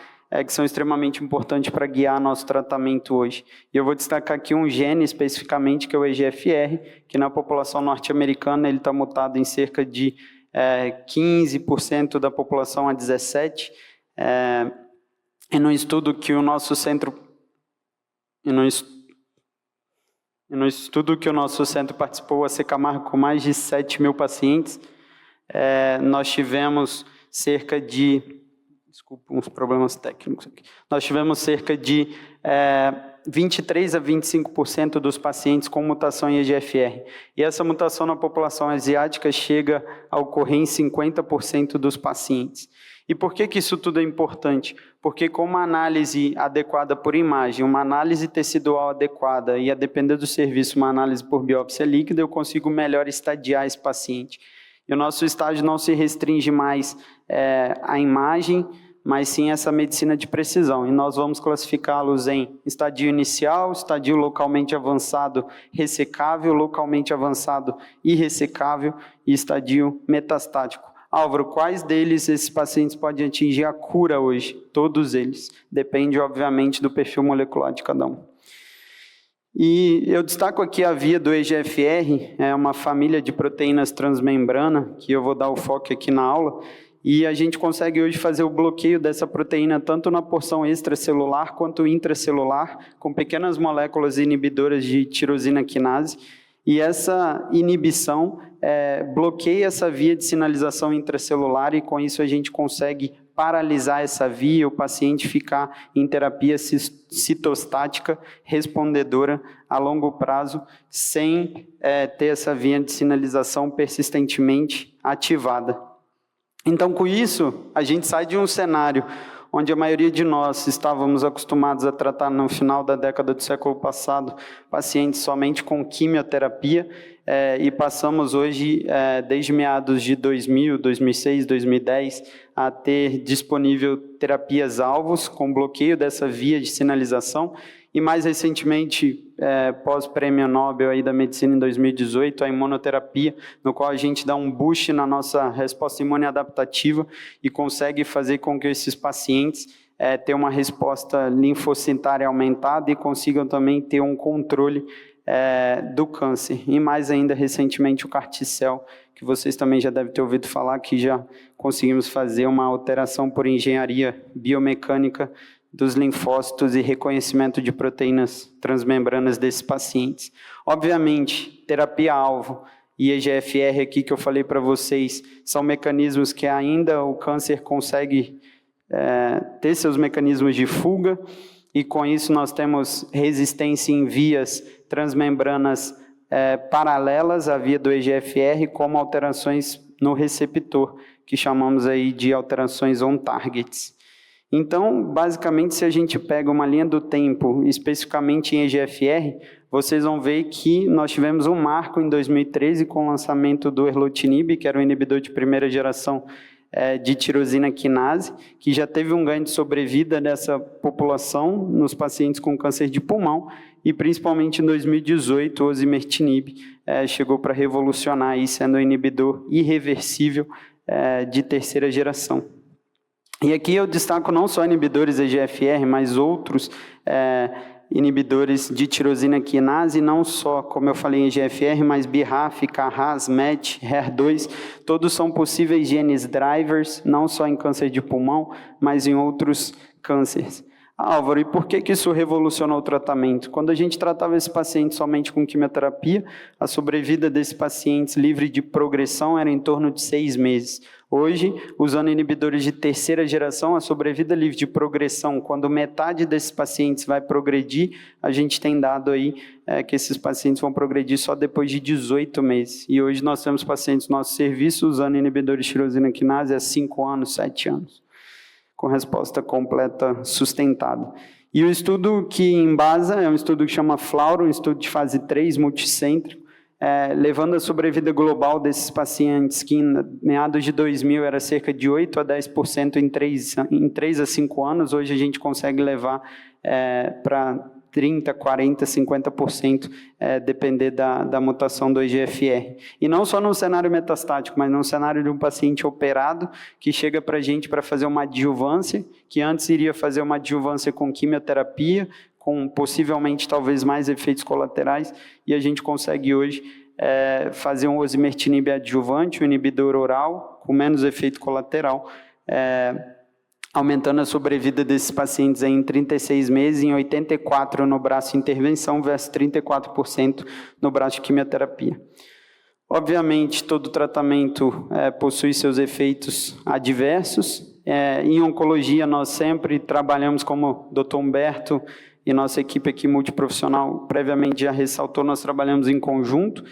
que são extremamente importantes para guiar nosso tratamento hoje. E eu vou destacar aqui um gene especificamente, que é o EGFR, que na população norte-americana ele está mutado em cerca de 15% da população a 17%, e no estudo que o nosso centro participou, a Secamargo, com mais de 7 mil pacientes, nós tivemos cerca de, desculpa, uns problemas técnicos aqui, nós tivemos cerca de 23 a 25% dos pacientes com mutação em EGFR. E essa mutação na população asiática chega a ocorrer em 50% dos pacientes. E por que isso tudo é importante? Porque com uma análise adequada por imagem, uma análise tecidual adequada e, a depender do serviço, uma análise por biópsia líquida, eu consigo melhor estadiar esse paciente. E o nosso estágio não se restringe mais à imagem, mas sim essa medicina de precisão. E nós vamos classificá-los em estadio inicial, estadio localmente avançado ressecável, localmente avançado irressecável e estadio metastático. Álvaro, quais deles esses pacientes podem atingir a cura hoje? Todos eles. Depende, obviamente, do perfil molecular de cada um. E eu destaco aqui a via do EGFR, é uma família de proteínas transmembrana, que eu vou dar o foco aqui na aula, e a gente consegue hoje fazer o bloqueio dessa proteína tanto na porção extracelular quanto intracelular, com pequenas moléculas inibidoras de tirosina quinase, e essa inibição bloqueia essa via de sinalização intracelular, e com isso a gente consegue paralisar essa via, o paciente ficar em terapia citostática respondedora a longo prazo, sem ter essa via de sinalização persistentemente ativada. Então, com isso, a gente sai de um cenário onde a maioria de nós estávamos acostumados a tratar no final da década do século passado pacientes somente com quimioterapia, e passamos hoje, desde meados de 2000, 2006, 2010, a ter disponível terapias-alvos com bloqueio dessa via de sinalização, e mais recentemente, pós-prêmio Nobel aí da medicina em 2018, a imunoterapia, no qual a gente dá um boost na nossa resposta imune adaptativa e consegue fazer com que esses pacientes tenham uma resposta linfocitária aumentada e consigam também ter um controle do câncer. E mais ainda, recentemente, o CAR-T-cell, que vocês também já devem ter ouvido falar, que já conseguimos fazer uma alteração por engenharia biomecânica dos linfócitos e reconhecimento de proteínas transmembranas desses pacientes. Obviamente, terapia-alvo e EGFR aqui que eu falei para vocês, são mecanismos que ainda o câncer consegue ter seus mecanismos de fuga, e com isso nós temos resistência em vias transmembranas paralelas à via do EGFR, como alterações no receptor, que chamamos aí de alterações on-targets. Então, basicamente, se a gente pega uma linha do tempo, especificamente em EGFR, vocês vão ver que nós tivemos um marco em 2013 com o lançamento do erlotinib, que era um inibidor de primeira geração de tirosina quinase, que já teve um ganho de sobrevida nessa população, nos pacientes com câncer de pulmão, e principalmente em 2018, o osimertinib chegou para revolucionar, aí, sendo um inibidor irreversível de terceira geração. E aqui eu destaco não só inibidores EGFR, mas outros inibidores de tirosina quinase, não só, como eu falei, EGFR, mas BRAF, KRAS, MET, HER2, todos são possíveis genes drivers, não só em câncer de pulmão, mas em outros cânceres. Álvaro, e por que isso revolucionou o tratamento? Quando a gente tratava esse paciente somente com quimioterapia, a sobrevida desses pacientes livre de progressão era em torno de 6 meses. Hoje, usando inibidores de terceira geração, a sobrevida livre de progressão, quando metade desses pacientes vai progredir, a gente tem dado aí que esses pacientes vão progredir só depois de 18 meses. E hoje nós temos pacientes no nosso serviço usando inibidores de tirosina quinase há 5 anos, 7 anos. Com resposta completa sustentada. E o estudo que embasa é um estudo que chama FLAURA, um estudo de fase 3, multicêntrico, levando a sobrevida global desses pacientes, que em meados de 2000 era cerca de 8 a 10% em 3 a 5 anos, hoje a gente consegue levar para 30%, 40%, 50%, depender da mutação do EGFR. E não só no cenário metastático, mas no cenário de um paciente operado que chega para a gente para fazer uma adjuvância, que antes iria fazer uma adjuvância com quimioterapia, com possivelmente talvez mais efeitos colaterais, e a gente consegue hoje fazer um osimertinib adjuvante, um inibidor oral, com menos efeito colateral, aumentando a sobrevida desses pacientes em 36 meses, em 84% no braço de intervenção versus 34% no braço de quimioterapia. Obviamente, todo tratamento possui seus efeitos adversos. Em oncologia, nós sempre trabalhamos, como o Dr. Humberto e nossa equipe aqui multiprofissional previamente já ressaltou, nós trabalhamos em conjunto.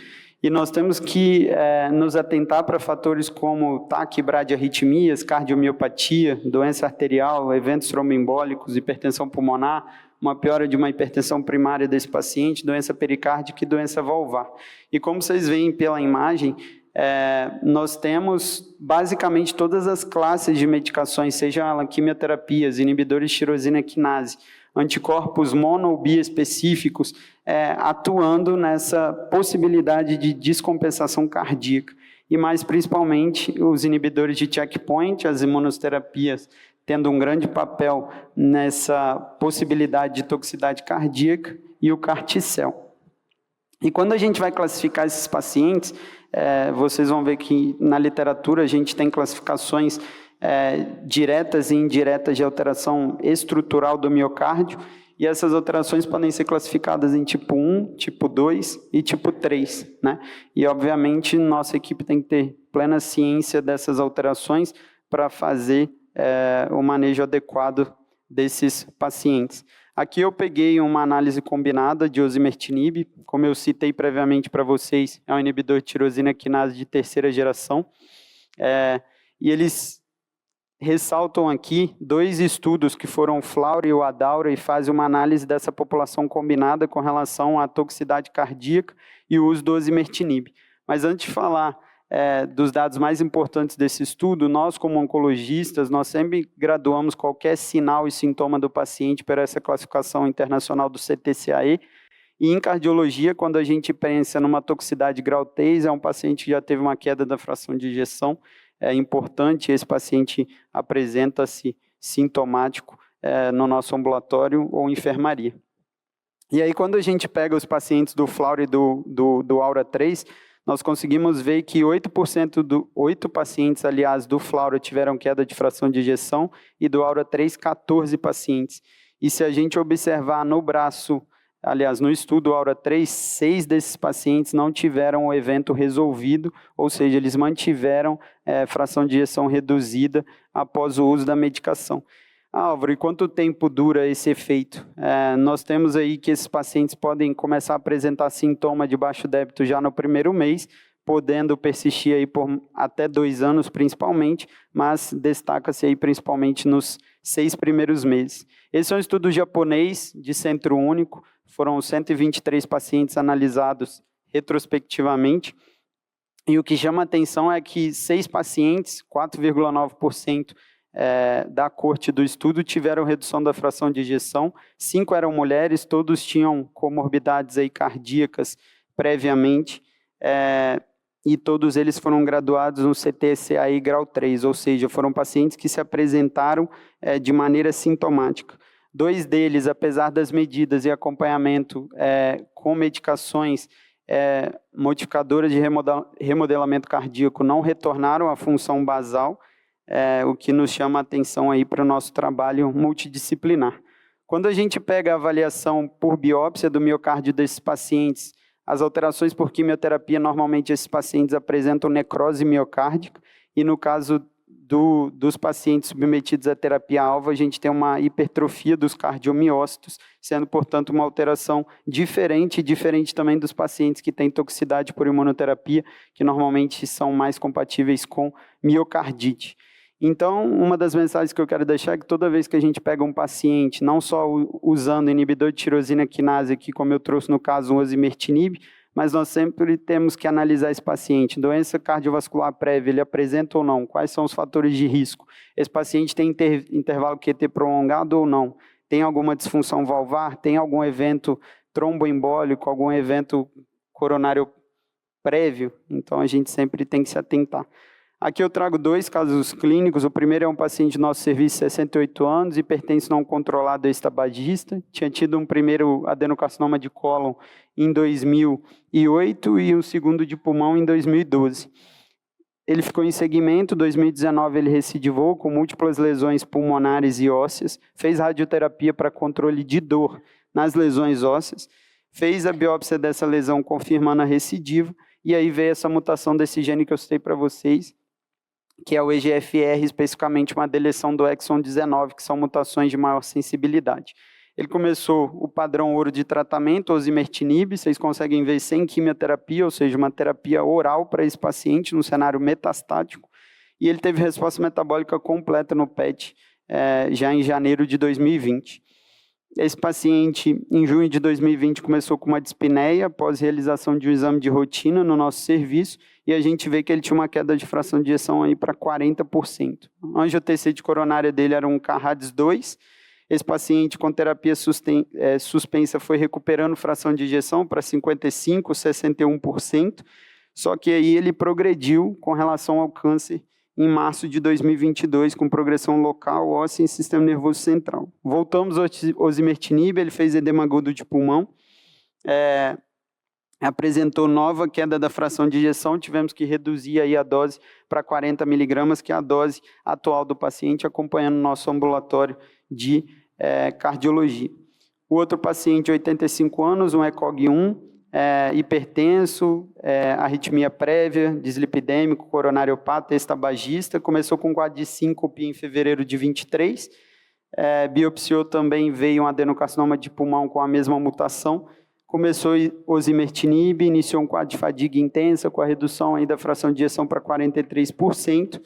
E nós temos que nos atentar para fatores como taquibradiarritmias, cardiomiopatia, doença arterial, eventos tromboembólicos, hipertensão pulmonar, uma piora de uma hipertensão primária desse paciente, doença pericárdica e doença valvar. E como vocês veem pela imagem, nós temos basicamente todas as classes de medicações, sejam elas quimioterapias, inibidores de tirosina quinase, anticorpos mono ou biespecíficos, atuando nessa possibilidade de descompensação cardíaca. E mais principalmente os inibidores de checkpoint, as imunoterapias, tendo um grande papel nessa possibilidade de toxicidade cardíaca, e o CAR-T-cell. E quando a gente vai classificar esses pacientes, vocês vão ver que na literatura a gente tem classificações diretas e indiretas de alteração estrutural do miocárdio, e essas alterações podem ser classificadas em tipo 1, tipo 2 e tipo 3, né? E, obviamente, nossa equipe tem que ter plena ciência dessas alterações para fazer o manejo adequado desses pacientes. Aqui eu peguei uma análise combinada de osimertinib, como eu citei previamente para vocês, é um inibidor de tirosina quinase de terceira geração, e eles ressaltam aqui 2 estudos que foram o FLAURA e o ADAURA, e fazem uma análise dessa população combinada com relação à toxicidade cardíaca e o uso do osimertinib. Mas antes de falar dos dados mais importantes desse estudo, nós como oncologistas, nós sempre graduamos qualquer sinal e sintoma do paciente para essa classificação internacional do CTCAE, e em cardiologia, quando a gente pensa numa toxicidade grau 3, é um paciente que já teve uma queda da fração de ejeção, é importante, esse paciente apresenta-se sintomático no nosso ambulatório ou enfermaria. E aí, quando a gente pega os pacientes do FLAURA e do AURA3, nós conseguimos ver que 8 pacientes, aliás, do FLAURA tiveram queda de fração de ejeção, e do AURA3, 14 pacientes. E se a gente observar no braço, aliás, no estudo AURA3, 6 desses pacientes não tiveram o evento resolvido, ou seja, eles mantiveram fração de ejeção reduzida após o uso da medicação. Álvaro, e quanto tempo dura esse efeito? Nós temos aí que esses pacientes podem começar a apresentar sintoma de baixo débito já no primeiro mês, podendo persistir aí por até 2 anos principalmente, mas destaca-se aí principalmente nos 6 primeiros meses. Esse é um estudo japonês de centro único, foram 123 pacientes analisados retrospectivamente, e o que chama a atenção é que 6 pacientes, 4,9%, da corte do estudo, tiveram redução da fração de ejeção, 5 eram mulheres, todos tinham comorbidades aí cardíacas previamente, e todos eles foram graduados no CTCAE grau 3, ou seja, foram pacientes que se apresentaram de maneira sintomática. 2 deles, apesar das medidas e acompanhamento com medicações modificadoras de remodelamento cardíaco, não retornaram à função basal, o que nos chama a atenção aí para o nosso trabalho multidisciplinar. Quando a gente pega a avaliação por biópsia do miocárdio desses pacientes, as alterações por quimioterapia, normalmente esses pacientes apresentam necrose miocárdica, e no caso dos pacientes submetidos à terapia-alvo, a gente tem uma hipertrofia dos cardiomiócitos, sendo, portanto, uma alteração diferente também dos pacientes que têm toxicidade por imunoterapia, que normalmente são mais compatíveis com miocardite. Então, uma das mensagens que eu quero deixar é que toda vez que a gente pega um paciente, não só usando inibidor de tirosina quinase, aqui como eu trouxe no caso o osimertinib, mas nós sempre temos que analisar esse paciente. Doença cardiovascular prévia, ele apresenta ou não? Quais são os fatores de risco? Esse paciente tem intervalo QT prolongado ou não? Tem alguma disfunção valvar? Tem algum evento tromboembólico, algum evento coronário prévio? Então, a gente sempre tem que se atentar. Aqui eu trago 2 casos clínicos. O primeiro é um paciente de nosso serviço, 68 anos, hipertenso não controlado ex-tabagista, tinha tido um primeiro adenocarcinoma de cólon em 2008 e um segundo de pulmão em 2012. Ele ficou em segmento, em 2019 ele recidivou com múltiplas lesões pulmonares e ósseas, fez radioterapia para controle de dor nas lesões ósseas, fez a biópsia dessa lesão confirmando a recidiva, e aí veio essa mutação desse gene que eu citei para vocês, que é o EGFR, especificamente uma deleção do exon 19, que são mutações de maior sensibilidade. Ele começou o padrão ouro de tratamento, osimertinib, vocês conseguem ver sem quimioterapia, ou seja, uma terapia oral para esse paciente no cenário metastático, e ele teve resposta metabólica completa no PET já em janeiro de 2020. Esse paciente, em junho de 2020, começou com uma dispneia após realização de um exame de rotina no nosso serviço, e a gente vê que ele tinha uma queda de fração de ejeção aí para 40%. A angiotensina coronária dele era um CARRADS 2. Esse paciente com terapia suspensa foi recuperando fração de ejeção para 55%, 61%, só que aí ele progrediu com relação ao câncer em março de 2022, com progressão local, óssea e sistema nervoso central. Voltamos ao osimertinib, ele fez edema agudo de pulmão, apresentou nova queda da fração de ejeção, tivemos que reduzir aí a dose para 40 miligramas, que é a dose atual do paciente, acompanhando o nosso ambulatório de cardiologia. O outro paciente, 85 anos, um ECOG-1, hipertenso, arritmia prévia, dislipidêmico, coronariopata, ex-tabagista, começou com quadro de síncope em fevereiro de 23, biopsiou também, veio um adenocarcinoma de pulmão com a mesma mutação, começou osimertinib, iniciou um quadro de fadiga intensa, com a redução aí da fração de ejeção para 43%,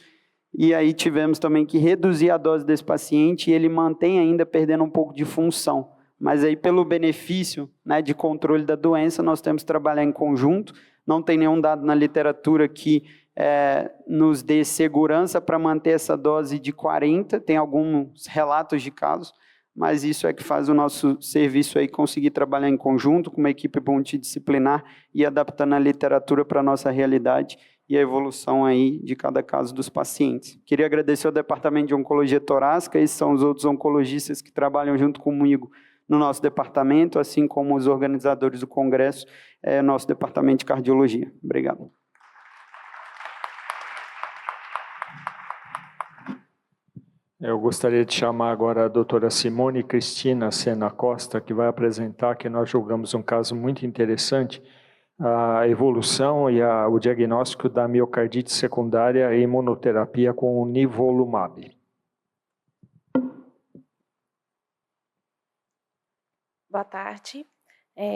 e aí tivemos também que reduzir a dose desse paciente, e ele mantém ainda perdendo um pouco de função. Mas aí, pelo benefício, né, de controle da doença, nós temos que trabalhar em conjunto. Não tem nenhum dado na literatura que nos dê segurança para manter essa dose de 40, tem alguns relatos de casos, mas isso é que faz o nosso serviço aí conseguir trabalhar em conjunto com uma equipe multidisciplinar e adaptando a literatura para a nossa realidade e a evolução aí de cada caso dos pacientes. Queria agradecer ao Departamento de Oncologia Torácica, esses são os outros oncologistas que trabalham junto comigo no nosso departamento, assim como os organizadores do congresso, nosso departamento de cardiologia. Obrigado. Eu gostaria de chamar agora a doutora Simone Cristina Sena Costa, que vai apresentar que nós julgamos um caso muito interessante, a evolução e o diagnóstico da miocardite secundária e imunoterapia com o nivolumab. Boa tarde,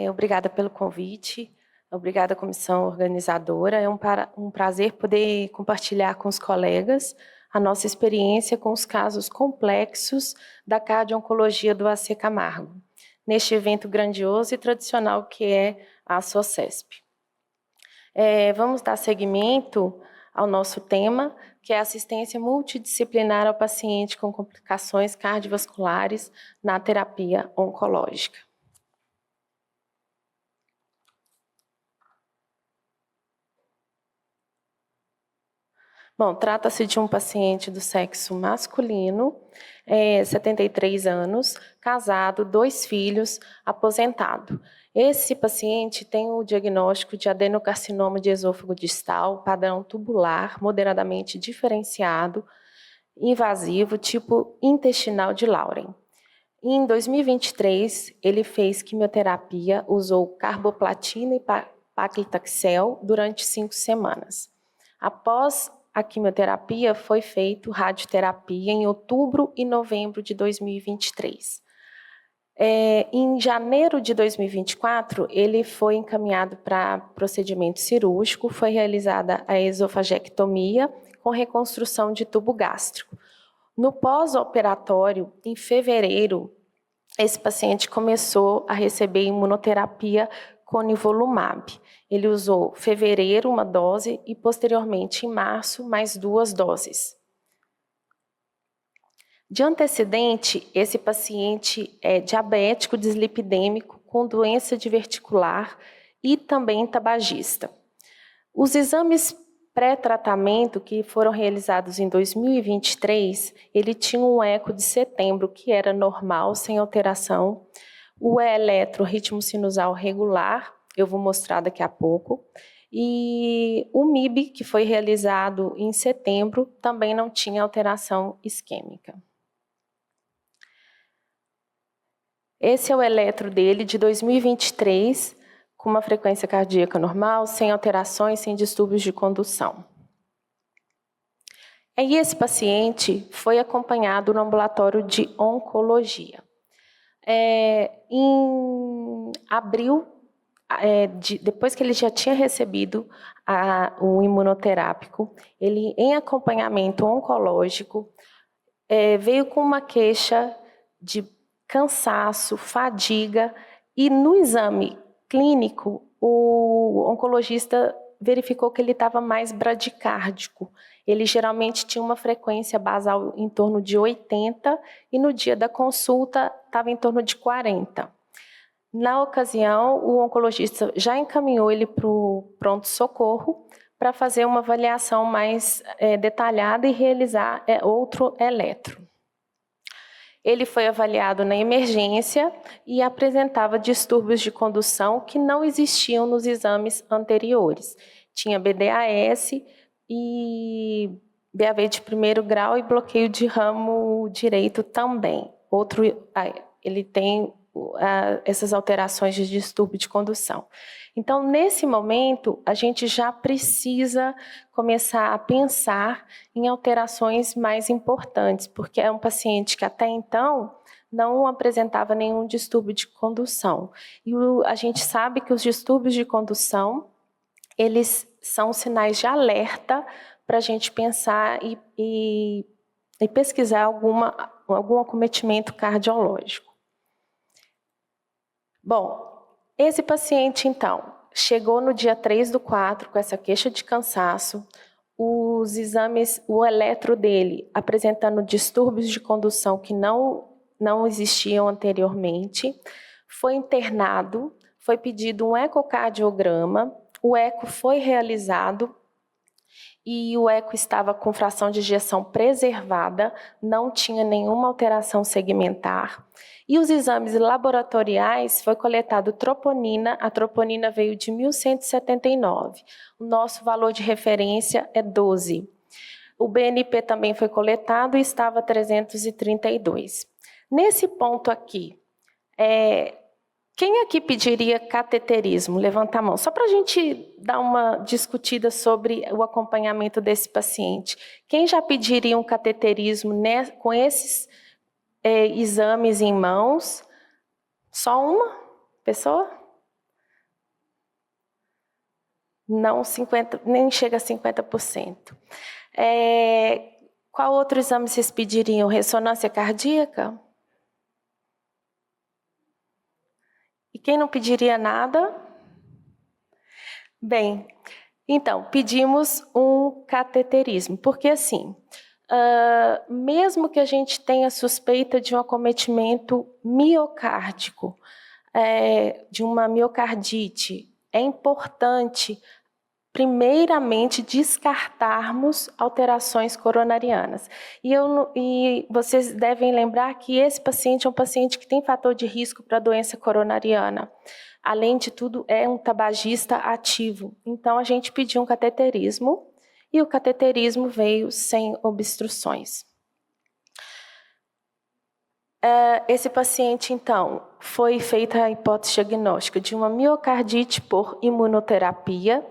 obrigada pelo convite, obrigada à comissão organizadora. É um prazer poder compartilhar com os colegas a nossa experiência com os casos complexos da cardio-oncologia do AC Camargo, neste evento grandioso e tradicional que é a SOCESP. Vamos dar seguimento ao nosso tema, que é a assistência multidisciplinar ao paciente com complicações cardiovasculares na terapia oncológica. Bom, trata-se de um paciente do sexo masculino, 73 anos, casado, 2 filhos, aposentado. Esse paciente tem o diagnóstico de adenocarcinoma de esôfago distal, padrão tubular, moderadamente diferenciado, invasivo, tipo intestinal de Lauren. Em 2023, ele fez quimioterapia, usou carboplatina e paclitaxel durante 5 semanas. Após a quimioterapia, foi feito radioterapia em outubro e novembro de 2023. Em janeiro de 2024, ele foi encaminhado para procedimento cirúrgico, foi realizada a esofagectomia com reconstrução de tubo gástrico. No pós-operatório, em fevereiro, esse paciente começou a receber imunoterapia com nivolumab. Ele usou em fevereiro uma dose e posteriormente em março mais 2 doses. De antecedente, esse paciente é diabético dislipidêmico com doença diverticular e também tabagista. Os exames pré-tratamento que foram realizados em 2023, ele tinha um eco de setembro que era normal, sem alteração, o eletro ritmo sinusal regular, eu vou mostrar daqui a pouco, e o MIB, que foi realizado em setembro, também não tinha alteração isquêmica. Esse é o eletro dele de 2023, com uma frequência cardíaca normal, sem alterações, sem distúrbios de condução. E esse paciente foi acompanhado no ambulatório de oncologia. Em abril, depois que ele já tinha recebido o imunoterápico, ele, em acompanhamento oncológico, veio com uma queixa de cansaço, fadiga, e no exame clínico, o oncologista verificou que ele estava mais bradicárdico. Ele geralmente tinha uma frequência basal em torno de 80 e no dia da consulta estava em torno de 40. Na ocasião, o oncologista já encaminhou ele para o pronto-socorro para fazer uma avaliação mais detalhada e realizar outro eletro. Ele foi avaliado na emergência e apresentava distúrbios de condução que não existiam nos exames anteriores. Tinha BDAS e BAV de primeiro grau e bloqueio de ramo direito também. Ele tem essas alterações de distúrbio de condução. Então, nesse momento, a gente já precisa começar a pensar em alterações mais importantes, porque é um paciente que até então não apresentava nenhum distúrbio de condução. E a gente sabe que os distúrbios de condução, eles são sinais de alerta para a gente pensar e pesquisar algum acometimento cardiológico. Bom, esse paciente, então, chegou no dia 3/4 com essa queixa de cansaço, os exames, o eletro dele apresentando distúrbios de condução que não existiam anteriormente, foi internado, foi pedido um ecocardiograma, o eco foi realizado e o eco estava com fração de ejeção preservada, não tinha nenhuma alteração segmentar. E os exames laboratoriais, foi coletado troponina, a troponina veio de 1179. O nosso valor de referência é 12. O BNP também foi coletado e estava 332. Nesse ponto aqui, quem aqui pediria cateterismo? Levanta a mão, só para a gente dar uma discutida sobre o acompanhamento desse paciente. Quem já pediria um cateterismo com esses exames em mãos? Só uma pessoa? Não, 50, nem chega a 50%. Qual outro exame vocês pediriam? Ressonância cardíaca? E quem não pediria nada? Bem, então, pedimos um cateterismo, porque assim, mesmo que a gente tenha suspeita de um acometimento miocárdico, de uma miocardite, é importante, primeiramente, descartarmos alterações coronarianas. E vocês devem lembrar que esse paciente é um paciente que tem fator de risco para doença coronariana. Além de tudo, é um tabagista ativo. Então, a gente pediu um cateterismo e o cateterismo veio sem obstruções. Esse paciente, então, foi feita a hipótese diagnóstica de uma miocardite por imunoterapia.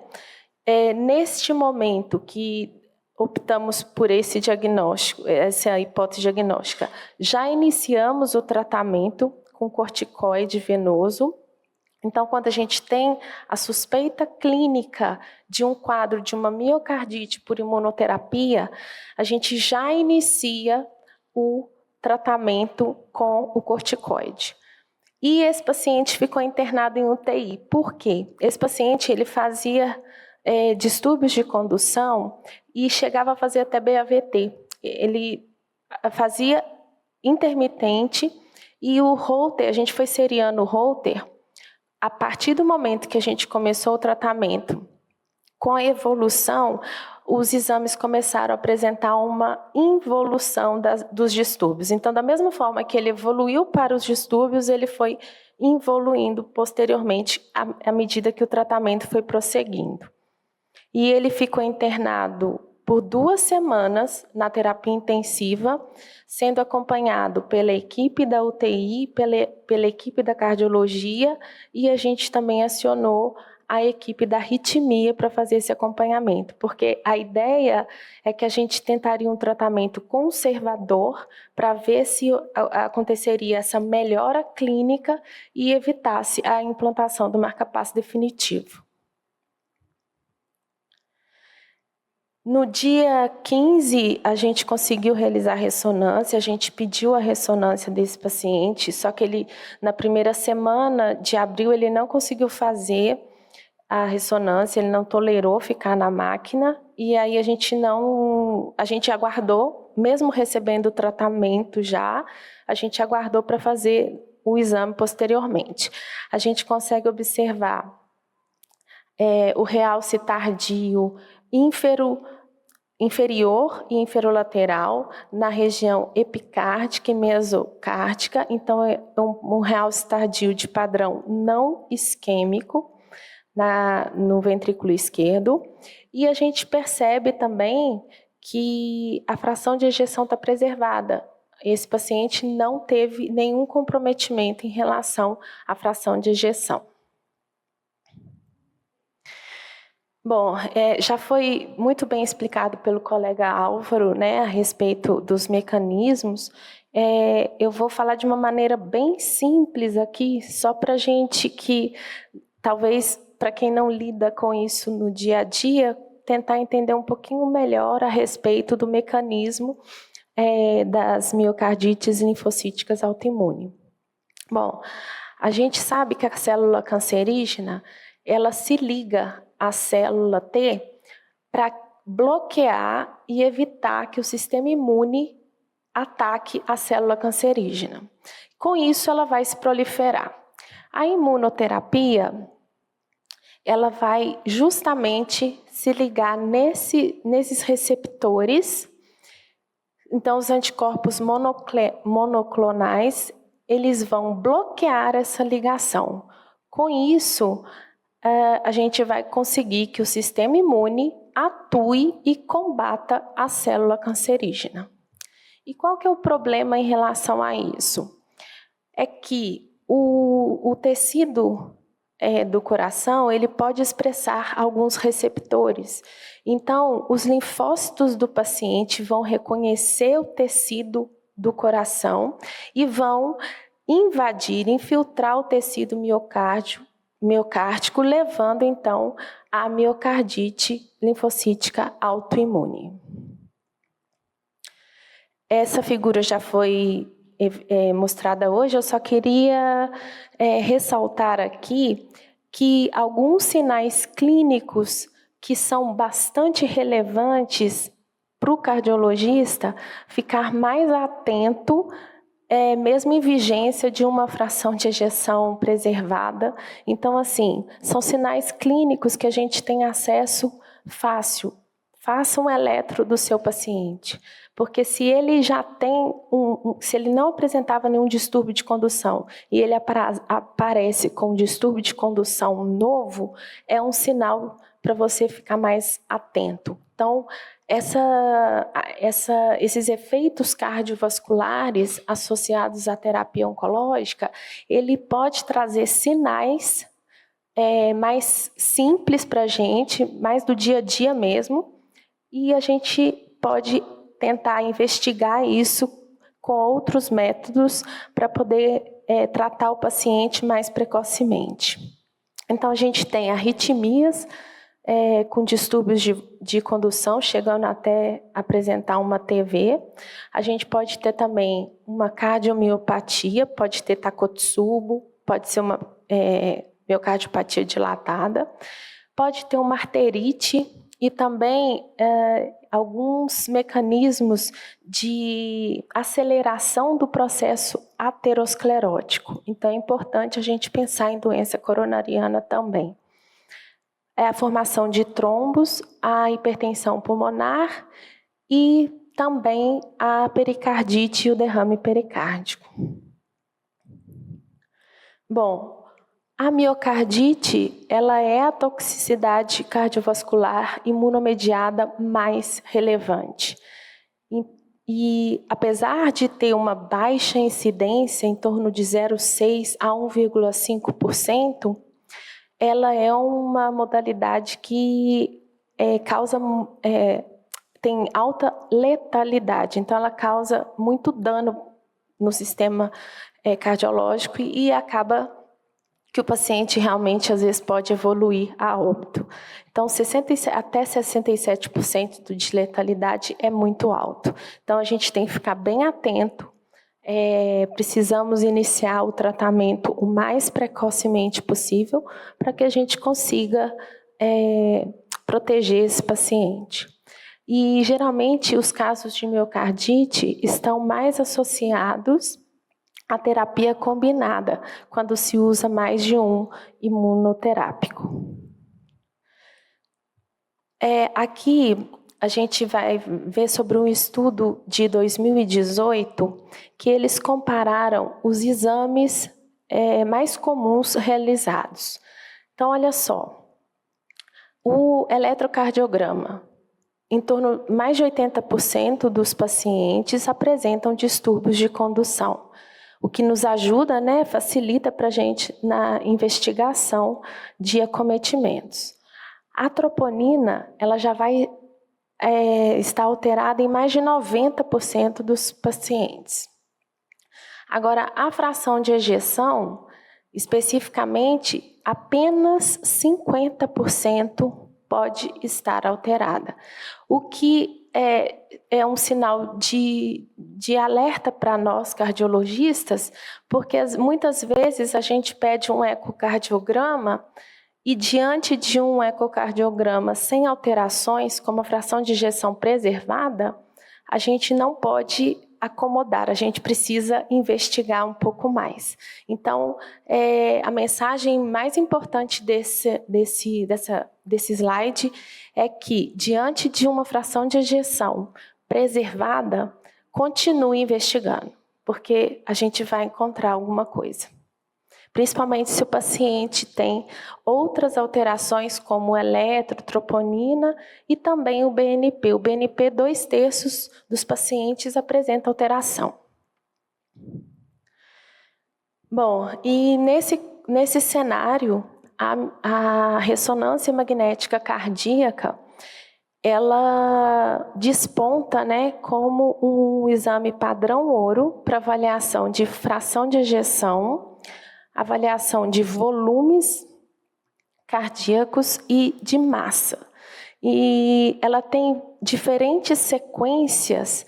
Neste momento que optamos por esse diagnóstico, essa hipótese diagnóstica, já iniciamos o tratamento com corticoide venoso. Então, quando a gente tem a suspeita clínica de um quadro de uma miocardite por imunoterapia, a gente já inicia o tratamento com o corticoide. E esse paciente ficou internado em UTI. Por quê? Esse paciente ele fazia distúrbios de condução e chegava a fazer até BAVT. Ele fazia intermitente e o Holter, a gente foi seriando o Holter. A partir do momento que a gente começou o tratamento, com a evolução, os exames começaram a apresentar uma involução dos distúrbios. Então, da mesma forma que ele evoluiu para os distúrbios, ele foi evoluindo posteriormente à medida que o tratamento foi prosseguindo. E ele ficou internado por 2 semanas na terapia intensiva, sendo acompanhado pela equipe da UTI, pela equipe da cardiologia, e a gente também acionou a equipe da arritmia para fazer esse acompanhamento, porque a ideia é que a gente tentaria um tratamento conservador para ver se aconteceria essa melhora clínica e evitasse a implantação do marcapasso definitivo. No dia 15, a gente conseguiu realizar a ressonância, a gente pediu a ressonância desse paciente, só que ele, na primeira semana de abril, ele não conseguiu fazer a ressonância, ele não tolerou ficar na máquina, e aí a gente aguardou, mesmo recebendo o tratamento já, a gente aguardou para fazer o exame posteriormente. A gente consegue observar o realce tardio inferior e inferolateral na região epicárdica e mesocárdica, então é um realce tardio de padrão não isquêmico no ventrículo esquerdo, e a gente percebe também que a fração de ejeção está preservada. Esse paciente não teve nenhum comprometimento em relação à fração de ejeção. Bom, já foi muito bem explicado pelo colega Álvaro, né, a respeito dos mecanismos. Eu vou falar de uma maneira bem simples aqui, só para a gente que, talvez, para quem não lida com isso no dia a dia, tentar entender um pouquinho melhor a respeito do mecanismo das miocardites linfocíticas autoimunes. Bom, a gente sabe que a célula cancerígena, ela se liga à célula T para bloquear e evitar que o sistema imune ataque a célula cancerígena. Com isso, ela vai se proliferar. A imunoterapia, ela vai justamente se ligar nesses receptores. Então, os anticorpos monoclonais, eles vão bloquear essa ligação. Com isso, a gente vai conseguir que o sistema imune atue e combata a célula cancerígena. E qual que é o problema em relação a isso? É que o tecido do coração, ele pode expressar alguns receptores. Então, os linfócitos do paciente vão reconhecer o tecido do coração e vão invadir, infiltrar o tecido miocárdico, levando, então, à miocardite linfocítica autoimune. Essa figura já foi mostrada hoje, eu só queria ressaltar aqui que alguns sinais clínicos que são bastante relevantes para o cardiologista ficar mais atento, mesmo em vigência de uma fração de ejeção preservada. Então, assim, são sinais clínicos que a gente tem acesso fácil, faça um eletro do seu paciente, porque se ele já tem se ele não apresentava nenhum distúrbio de condução e ele aparece com um distúrbio de condução novo, é um sinal para você ficar mais atento. Então, esses efeitos cardiovasculares associados à terapia oncológica, ele pode trazer sinais mais simples para a gente, mais do dia a dia mesmo, e a gente pode tentar investigar isso com outros métodos para poder tratar o paciente mais precocemente. Então, a gente tem arritmias com distúrbios de condução, chegando até apresentar uma TV. A gente pode ter também uma cardiomiopatia, pode ter Takotsubo, pode ser uma miocardiopatia dilatada, pode ter uma arterite e também alguns mecanismos de aceleração do processo aterosclerótico. Então, é importante a gente pensar em doença coronariana também. É a formação de trombos, a hipertensão pulmonar e também a pericardite e o derrame pericárdico. Bom, a miocardite, ela é a toxicidade cardiovascular imunomediada mais relevante. E apesar de ter uma baixa incidência, em torno de 0,6% a 1,5%, ela é uma modalidade que tem alta letalidade. Então, ela causa muito dano no sistema cardiológico e acaba que o paciente realmente, às vezes, pode evoluir a óbito. Então, até 67% de letalidade é muito alto. Então, a gente tem que ficar bem atento. Precisamos iniciar o tratamento o mais precocemente possível para que a gente consiga proteger esse paciente. E, geralmente, os casos de miocardite estão mais associados a terapia combinada, quando se usa mais de um imunoterápico. Aqui a gente vai ver sobre um estudo de 2018, que eles compararam os exames mais comuns realizados. Então, olha só, o eletrocardiograma, em torno de mais de 80% dos pacientes apresentam distúrbios de condução, o que nos ajuda, facilita para a gente na investigação de acometimentos. A troponina, ela já vai estar alterada em mais de 90% dos pacientes. Agora, a fração de ejeção, especificamente, apenas 50% pode estar alterada, o que é um sinal de alerta para nós cardiologistas, porque muitas vezes a gente pede um ecocardiograma e diante de um ecocardiograma sem alterações, como a fração de ejeção preservada, a gente não pode acomodar, a gente precisa investigar um pouco mais. Então, a mensagem mais importante desse slide é que, diante de uma fração de ejeção preservada, continue investigando, porque a gente vai encontrar alguma coisa. Principalmente se o paciente tem outras alterações, como eletrotroponina e também o BNP. O BNP, 2/3 dos pacientes apresentam alteração. Bom, e nesse cenário, a ressonância magnética cardíaca, ela desponta como um exame padrão ouro para avaliação de fração de ejeção, avaliação de volumes cardíacos e de massa. E ela tem diferentes sequências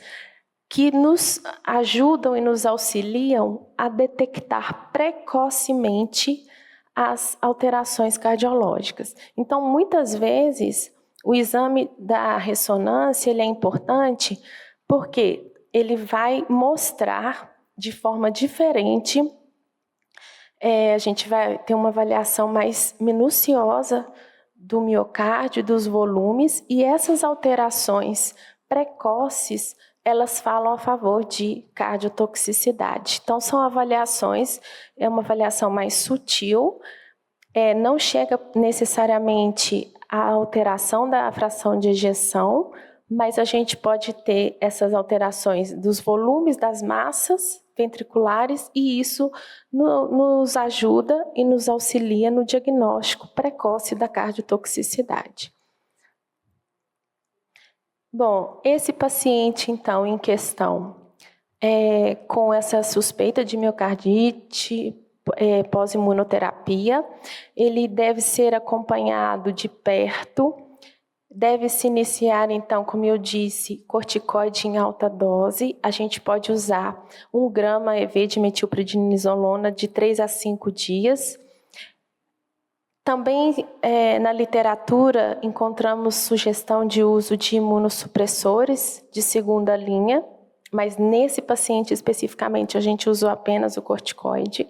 que nos ajudam e nos auxiliam a detectar precocemente as alterações cardiológicas. Então, muitas vezes, o exame da ressonância ele é importante porque ele vai mostrar de forma diferente. A gente vai ter uma avaliação mais minuciosa do miocárdio, dos volumes, e essas alterações precoces, elas falam a favor de cardiotoxicidade. Então, são avaliações, é uma avaliação mais sutil, não chega necessariamente à alteração da fração de ejeção, mas a gente pode ter essas alterações dos volumes das massas ventriculares, e isso nos ajuda e nos auxilia no diagnóstico precoce da cardiotoxicidade. Bom, esse paciente, então, em questão, com essa suspeita de miocardite pós-imunoterapia, ele deve ser acompanhado de perto, deve se iniciar, então, como eu disse, corticoide em alta dose. A gente pode usar 1 grama EV de metilprednisolona de 3 a 5 dias. Também, na literatura, encontramos sugestão de uso de imunossupressores de segunda linha, mas nesse paciente especificamente a gente usou apenas o corticoide.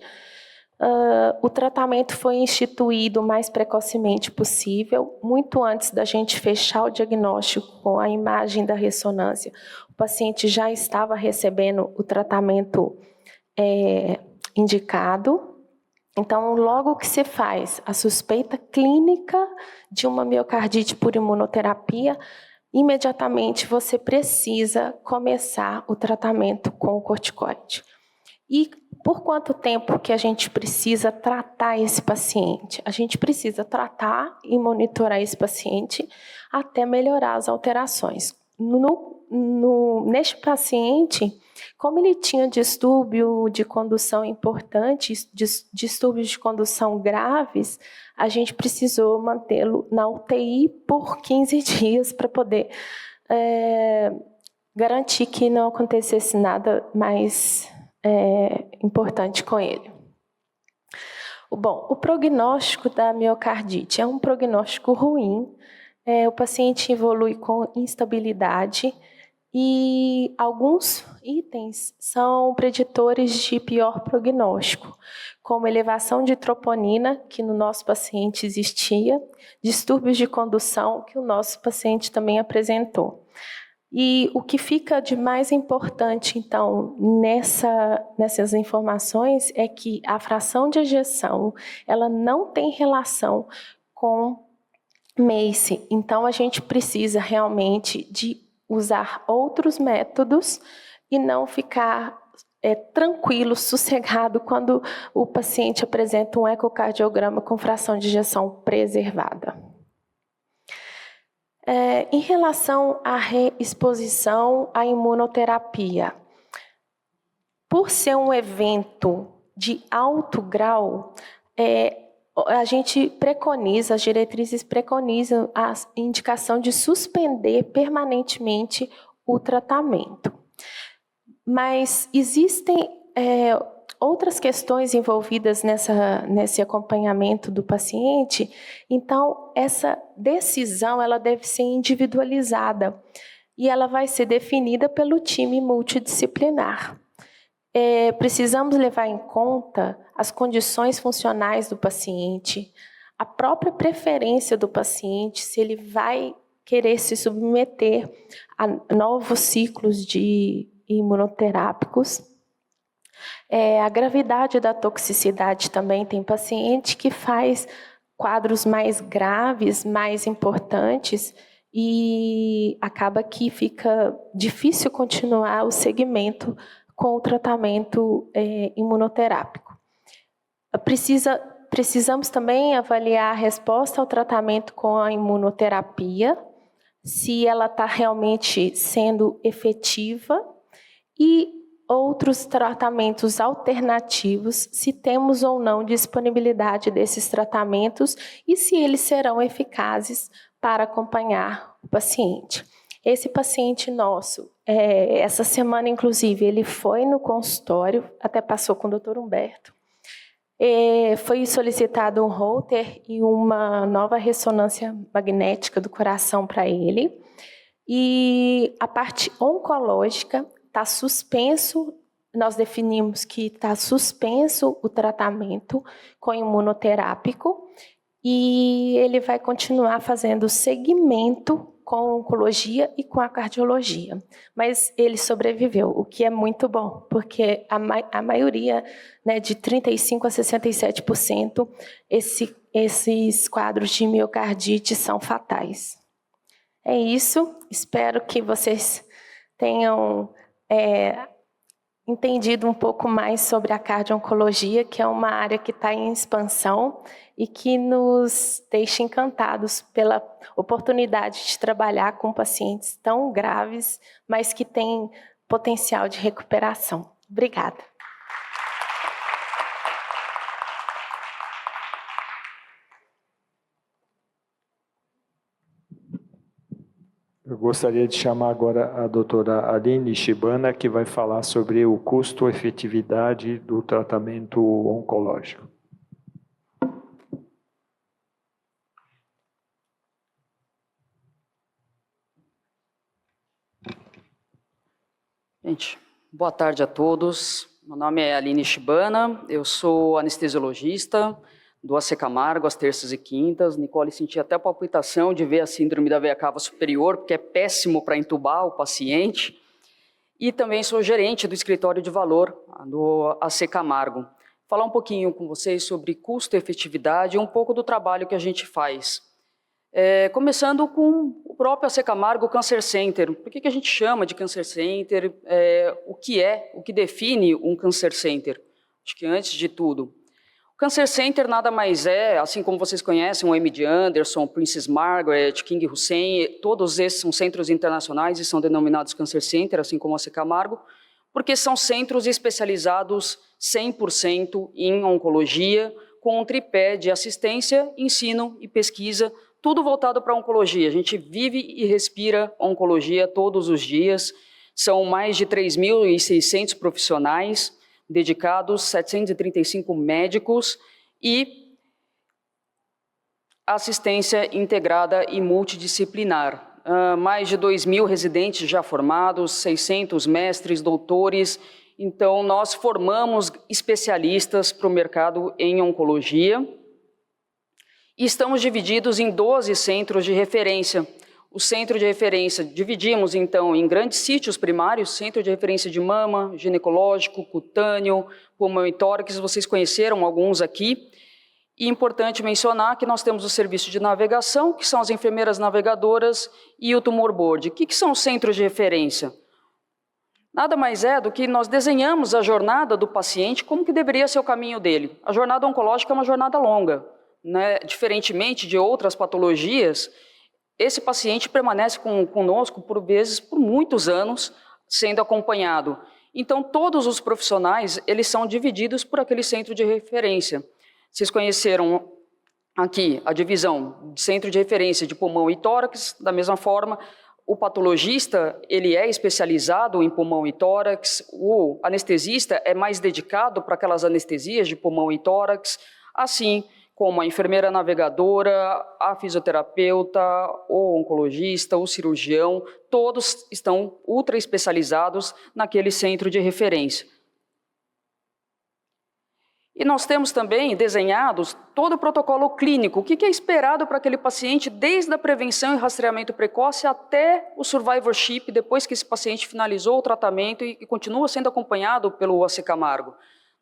O tratamento foi instituído o mais precocemente possível, muito antes da gente fechar o diagnóstico com a imagem da ressonância. O paciente já estava recebendo o tratamento indicado. Então, logo que se faz a suspeita clínica de uma miocardite por imunoterapia, imediatamente você precisa começar o tratamento com o corticoide. E por quanto tempo que a gente precisa tratar esse paciente? A gente precisa tratar e monitorar esse paciente até melhorar as alterações. Neste paciente, como ele tinha distúrbio de condução importante, distúrbios de condução graves, a gente precisou mantê-lo na UTI por 15 dias para poder garantir que não acontecesse nada mais importante com ele. Bom, o prognóstico da miocardite é um prognóstico ruim. O paciente evolui com instabilidade e alguns itens são preditores de pior prognóstico, como elevação de troponina, que no nosso paciente existia, distúrbios de condução, que o nosso paciente também apresentou. E o que fica de mais importante, então, nessas informações é que a fração de ejeção, ela não tem relação com MACE. Então, a gente precisa realmente de usar outros métodos e não ficar tranquilo, sossegado, quando o paciente apresenta um ecocardiograma com fração de ejeção preservada. Em relação à reexposição à imunoterapia, por ser um evento de alto grau, a gente preconiza, as diretrizes preconizam a indicação de suspender permanentemente o tratamento. Mas existem outras questões envolvidas nesse acompanhamento do paciente, então essa decisão ela deve ser individualizada e ela vai ser definida pelo time multidisciplinar. Precisamos levar em conta as condições funcionais do paciente, a própria preferência do paciente, se ele vai querer se submeter a novos ciclos de imunoterápicos. A gravidade da toxicidade também, tem paciente que faz quadros mais graves, mais importantes, e acaba que fica difícil continuar o segmento com o tratamento imunoterápico. Precisamos também avaliar a resposta ao tratamento com a imunoterapia, se ela está realmente sendo efetiva, e outros tratamentos alternativos, se temos ou não disponibilidade desses tratamentos e se eles serão eficazes para acompanhar o paciente. Esse paciente nosso, essa semana, inclusive, ele foi no consultório, até passou com o Dr. Humberto. Foi solicitado um Holter e uma nova ressonância magnética do coração para ele. E a parte oncológica está suspenso, nós definimos que está suspenso o tratamento com imunoterápico e ele vai continuar fazendo segmento com a oncologia e com a cardiologia. Mas ele sobreviveu, o que é muito bom, porque a maioria, né, de 35% a 67%, esses quadros de miocardite são fatais. É isso, espero que vocês tenham entendido um pouco mais sobre a cardio-oncologia, que é uma área que está em expansão e que nos deixa encantados pela oportunidade de trabalhar com pacientes tão graves, mas que têm potencial de recuperação. Obrigada. Eu gostaria de chamar agora a doutora Aline Shibana, que vai falar sobre o custo-efetividade do tratamento oncológico. Gente, boa tarde a todos. Meu nome é Aline Shibana, eu sou anestesiologista do AC Camargo, às terças e quintas. Nicole, senti até a palpitação de ver a síndrome da veia cava superior, porque é péssimo para entubar o paciente. E também sou gerente do escritório de valor do AC Camargo. Falar um pouquinho com vocês sobre custo e efetividade e um pouco do trabalho que a gente faz. Começando com o próprio AC Camargo Cancer Center. Por que a gente chama de Cancer Center? O que define um Cancer Center? Acho que antes de tudo, o Cancer Center nada mais é, assim como vocês conhecem, o MD Anderson, Princess Margaret, King Hussein, todos esses são centros internacionais e são denominados Cancer Center, assim como o AC Camargo, porque são centros especializados 100% em oncologia, com um tripé de assistência, ensino e pesquisa, tudo voltado para a oncologia. A gente vive e respira oncologia todos os dias. São mais de 3.600 profissionais dedicados, 735 médicos e assistência integrada e multidisciplinar. Mais de 2.000 residentes já formados, 600 mestres, doutores. Então, nós formamos especialistas para o mercado em oncologia. E estamos divididos em 12 centros de referência. O centro de referência, dividimos então em grandes sítios primários, centro de referência de mama, ginecológico, cutâneo, pulmão e tórax, vocês conheceram alguns aqui. E importante mencionar que nós temos o serviço de navegação, que são as enfermeiras navegadoras, e o tumor board. O que são os centros de referência? Nada mais é do que nós desenhamos a jornada do paciente, como que deveria ser o caminho dele. A jornada oncológica é uma jornada longa. Né? Diferentemente de outras patologias, esse paciente permanece conosco, por vezes, por muitos anos, sendo acompanhado. Então, todos os profissionais, eles são divididos por aquele centro de referência. Vocês conheceram aqui a divisão de centro de referência de pulmão e tórax, da mesma forma, o patologista, ele é especializado em pulmão e tórax, o anestesista é mais dedicado para aquelas anestesias de pulmão e tórax, assim como a enfermeira navegadora, a fisioterapeuta, o oncologista, o cirurgião, todos estão ultra especializados naquele centro de referência. E nós temos também desenhados todo o protocolo clínico, o que é esperado para aquele paciente desde a prevenção e rastreamento precoce até o survivorship, depois que esse paciente finalizou o tratamento e continua sendo acompanhado pelo AC Camargo.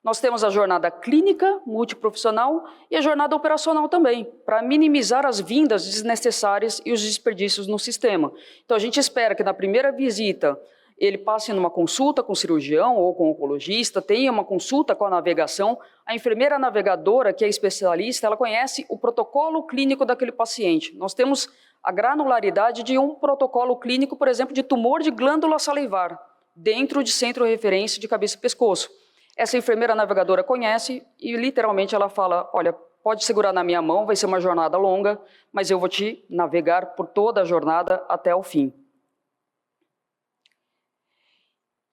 Nós temos a jornada clínica, multiprofissional e a jornada operacional também, para minimizar as vindas desnecessárias e os desperdícios no sistema. Então a gente espera que na primeira visita ele passe numa consulta com o cirurgião ou com o oncologista, tenha uma consulta com a navegação. A enfermeira navegadora, que é especialista, ela conhece o protocolo clínico daquele paciente. Nós temos a granularidade de um protocolo clínico, por exemplo, de tumor de glândula salivar, dentro de centro de referência de cabeça e pescoço. Essa enfermeira navegadora conhece e literalmente ela fala, olha, pode segurar na minha mão, vai ser uma jornada longa, mas eu vou te navegar por toda a jornada até o fim.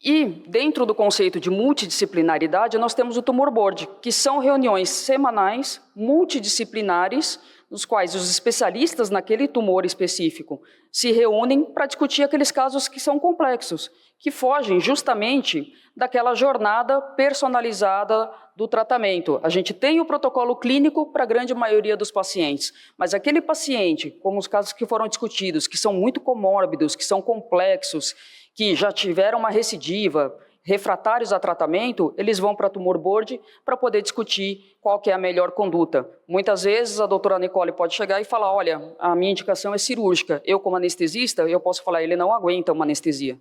E dentro do conceito de multidisciplinaridade, nós temos o tumor board, que são reuniões semanais, multidisciplinares, nos quais os especialistas naquele tumor específico se reúnem para discutir aqueles casos que são complexos, que fogem justamente daquela jornada personalizada do tratamento. A gente tem o protocolo clínico para a grande maioria dos pacientes, mas aquele paciente, como os casos que foram discutidos, que são muito comórbidos, que são complexos, que já tiveram uma recidiva, refratários a tratamento, eles vão para tumor board para poder discutir qual que é a melhor conduta. Muitas vezes a doutora Nicole pode chegar e falar, olha, a minha indicação é cirúrgica. Eu, como anestesista, eu posso falar, ele não aguenta uma anestesia.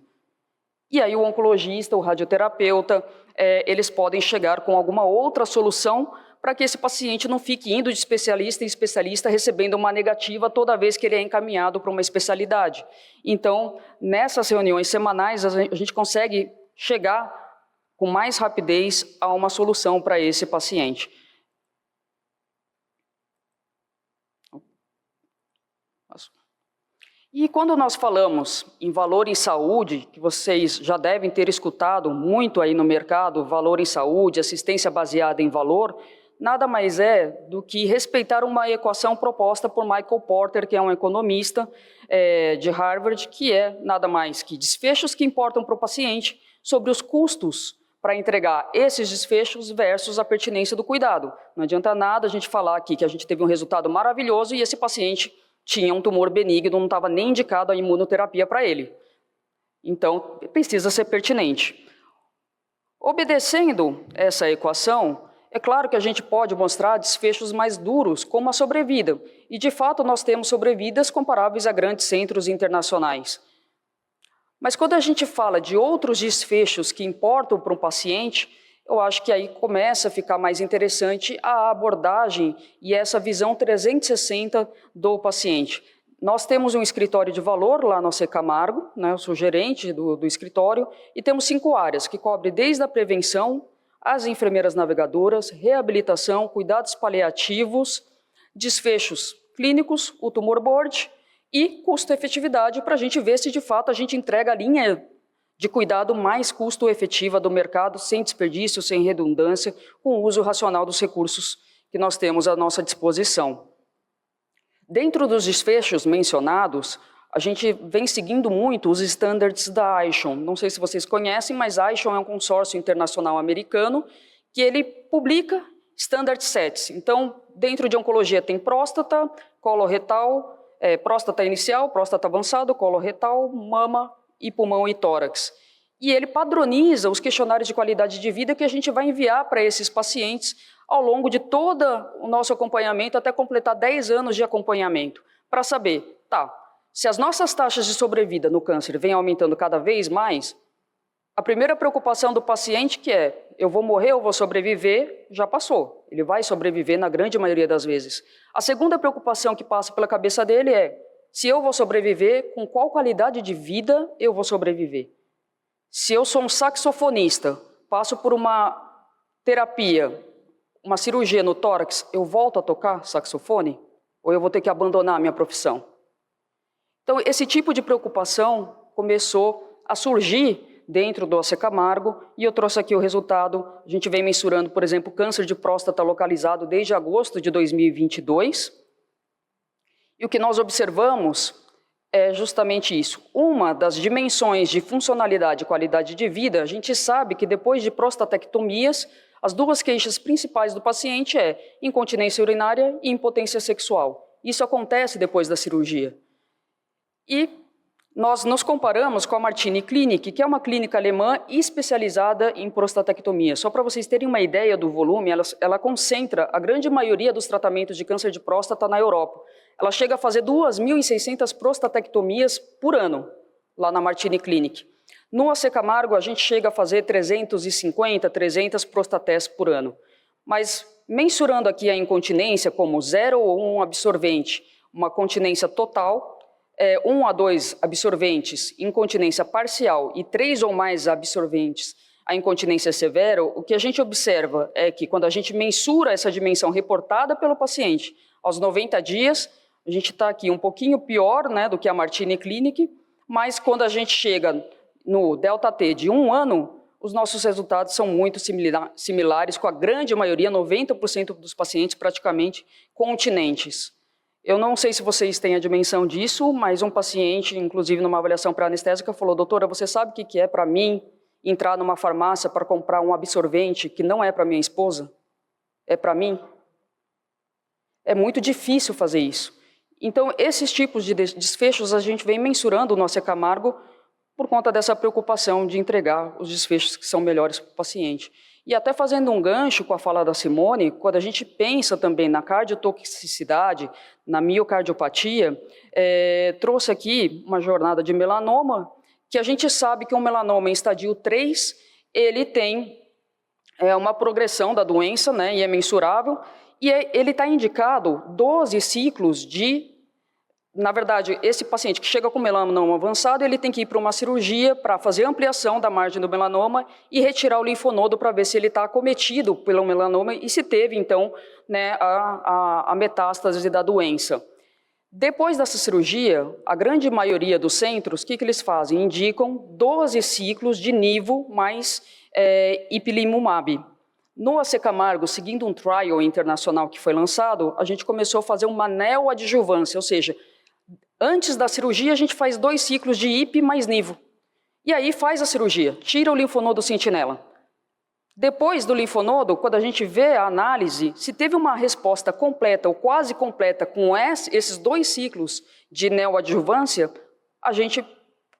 E aí o oncologista, o radioterapeuta, eles podem chegar com alguma outra solução para que esse paciente não fique indo de especialista em especialista recebendo uma negativa toda vez que ele é encaminhado para uma especialidade. Então, nessas reuniões semanais, a gente consegue chegar com mais rapidez a uma solução para esse paciente. E quando nós falamos em valor em saúde, que vocês já devem ter escutado muito aí no mercado, valor em saúde, assistência baseada em valor, nada mais é do que respeitar uma equação proposta por Michael Porter, que é um economista de Harvard, que é nada mais que desfechos que importam para o paciente sobre os custos para entregar esses desfechos versus a pertinência do cuidado. Não adianta nada a gente falar aqui que a gente teve um resultado maravilhoso e esse paciente tinha um tumor benigno, não estava nem indicado a imunoterapia para ele. Então, precisa ser pertinente. Obedecendo essa equação, é claro que a gente pode mostrar desfechos mais duros, como a sobrevida. E, de fato, nós temos sobrevidas comparáveis a grandes centros internacionais. Mas quando a gente fala de outros desfechos que importam para um paciente, eu acho que aí começa a ficar mais interessante a abordagem e essa visão 360 do paciente. Nós temos um escritório de valor lá no Secamargo, né, eu sou gerente do escritório, e temos 5 áreas, que cobrem desde a prevenção, as enfermeiras navegadoras, reabilitação, cuidados paliativos, desfechos clínicos, o tumor board e custo-efetividade, para a gente ver se de fato a gente entrega a linha de cuidado mais custo-efetiva do mercado, sem desperdício, sem redundância, com o uso racional dos recursos que nós temos à nossa disposição. Dentro dos desfechos mencionados, a gente vem seguindo muito os standards da ISHON. Não sei se vocês conhecem, mas a ISHON é um consórcio internacional americano que ele publica standard sets. Então, dentro de oncologia tem próstata, coloretal, próstata inicial, próstata avançado, coloretal, mama e pulmão e tórax. E ele padroniza os questionários de qualidade de vida que a gente vai enviar para esses pacientes ao longo de todo o nosso acompanhamento, até completar 10 anos de acompanhamento, para saber, tá, se as nossas taxas de sobrevida no câncer vêm aumentando cada vez mais, a primeira preocupação do paciente, que é, eu vou morrer ou vou sobreviver, já passou. Ele vai sobreviver na grande maioria das vezes. A segunda preocupação que passa pela cabeça dele é, se eu vou sobreviver, com qual qualidade de vida eu vou sobreviver? Se eu sou um saxofonista, passo por uma terapia, uma cirurgia no tórax, eu volto a tocar saxofone? Ou eu vou ter que abandonar a minha profissão? Então, esse tipo de preocupação começou a surgir dentro do Secamargo e eu trouxe aqui o resultado. A gente vem mensurando, por exemplo, câncer de próstata localizado desde agosto de 2022. E o que nós observamos é justamente isso. Uma das dimensões de funcionalidade e qualidade de vida, a gente sabe que depois de prostatectomias, as 2 queixas principais do paciente é incontinência urinária e impotência sexual. Isso acontece depois da cirurgia. E nós nos comparamos com a Martini Clinic, que é uma clínica alemã especializada em prostatectomia. Só para vocês terem uma ideia do volume, ela concentra a grande maioria dos tratamentos de câncer de próstata na Europa. Ela chega a fazer 2.600 prostatectomias por ano, lá na Martini Clinic. No Secamargo, a gente chega a fazer 350, 300 prostatés por ano. Mas, mensurando aqui a incontinência como 0 ou 1 absorvente, uma continência total, 1 a 2 absorventes, incontinência parcial e 3 ou mais absorventes, a incontinência severa, o que a gente observa é que quando a gente mensura essa dimensão reportada pelo paciente aos 90 dias, a gente está aqui um pouquinho pior, né, do que a Martini Clinic, mas quando a gente chega no delta T de 1 ano, os nossos resultados são muito similares com a grande maioria, 90% dos pacientes praticamente continentes. Eu não sei se vocês têm a dimensão disso, mas um paciente, inclusive numa avaliação pré-anestésica, falou: doutora, você sabe o que é para mim entrar numa farmácia para comprar um absorvente que não é para minha esposa? É para mim? É muito difícil fazer isso. Então, esses tipos de desfechos a gente vem mensurando no AC Camargo por conta dessa preocupação de entregar os desfechos que são melhores para o paciente. E até fazendo um gancho com a fala da Simone, quando a gente pensa também na cardiotoxicidade, na miocardiopatia, trouxe aqui uma jornada de melanoma, que a gente sabe que um melanoma em estadio 3, ele tem uma progressão da doença, né, e é mensurável, e ele está indicado 12 ciclos de... Na verdade, esse paciente que chega com melanoma avançado, ele tem que ir para uma cirurgia para fazer ampliação da margem do melanoma e retirar o linfonodo para ver se ele está acometido pelo melanoma e se teve, então, né, a metástase da doença. Depois dessa cirurgia, a grande maioria dos centros, o que eles fazem? Indicam 12 ciclos de nivo mais ipilimumab. No AC Camargo, seguindo um trial internacional que foi lançado, a gente começou a fazer uma neoadjuvância, ou seja, antes da cirurgia, a gente faz 2 ciclos de IP mais nivo. E aí faz a cirurgia, tira o linfonodo sentinela. Depois do linfonodo, quando a gente vê a análise, se teve uma resposta completa ou quase completa com esses 2 ciclos de neoadjuvância, a gente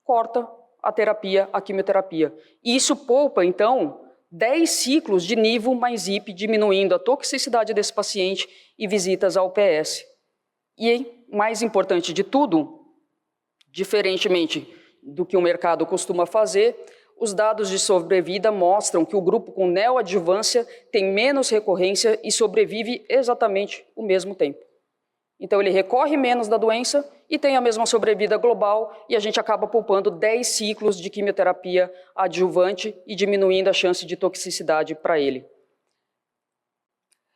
corta a terapia, a quimioterapia. E isso poupa, então, 10 ciclos de nivo mais IP, diminuindo a toxicidade desse paciente e visitas ao PS. E, mais importante de tudo, diferentemente do que o mercado costuma fazer, os dados de sobrevida mostram que o grupo com neoadjuvância tem menos recorrência e sobrevive exatamente o mesmo tempo. Então, ele recorre menos da doença e tem a mesma sobrevida global e a gente acaba poupando 10 ciclos de quimioterapia adjuvante e diminuindo a chance de toxicidade para ele.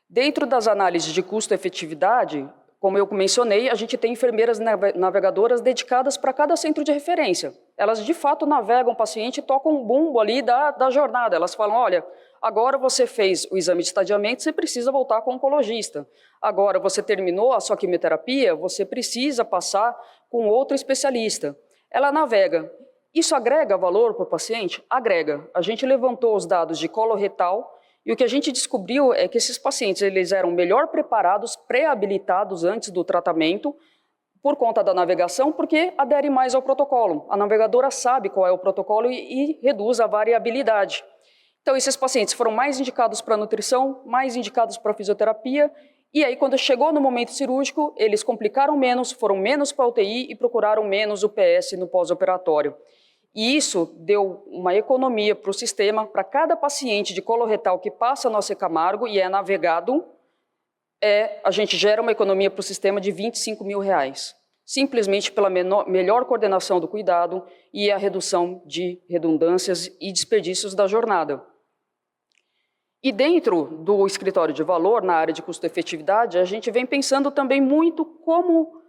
Dentro das análises de custo-efetividade, como eu mencionei, a gente tem enfermeiras navegadoras dedicadas para cada centro de referência. Elas, de fato, navegam o paciente e tocam um bumbo ali da jornada. Elas falam: olha, agora você fez o exame de estadiamento, você precisa voltar com o oncologista. Agora você terminou a sua quimioterapia, você precisa passar com outro especialista. Ela navega. Isso agrega valor para o paciente? Agrega. A gente levantou os dados de coloretal, e o que a gente descobriu é que esses pacientes eles eram melhor preparados, pré-habilitados antes do tratamento, por conta da navegação, porque aderem mais ao protocolo. A navegadora sabe qual é o protocolo e reduz a variabilidade. Então, esses pacientes foram mais indicados para nutrição, mais indicados para fisioterapia, e aí, quando chegou no momento cirúrgico, eles complicaram menos, foram menos para a UTI e procuraram menos o PS no pós-operatório. E isso deu uma economia para o sistema, para cada paciente de coloretal que passa no AC Camargo e é navegado, a gente gera uma economia para o sistema de R$25 mil, simplesmente pela melhor coordenação do cuidado e a redução de redundâncias e desperdícios da jornada. E dentro do escritório de valor, na área de custo-efetividade, a gente vem pensando também muito como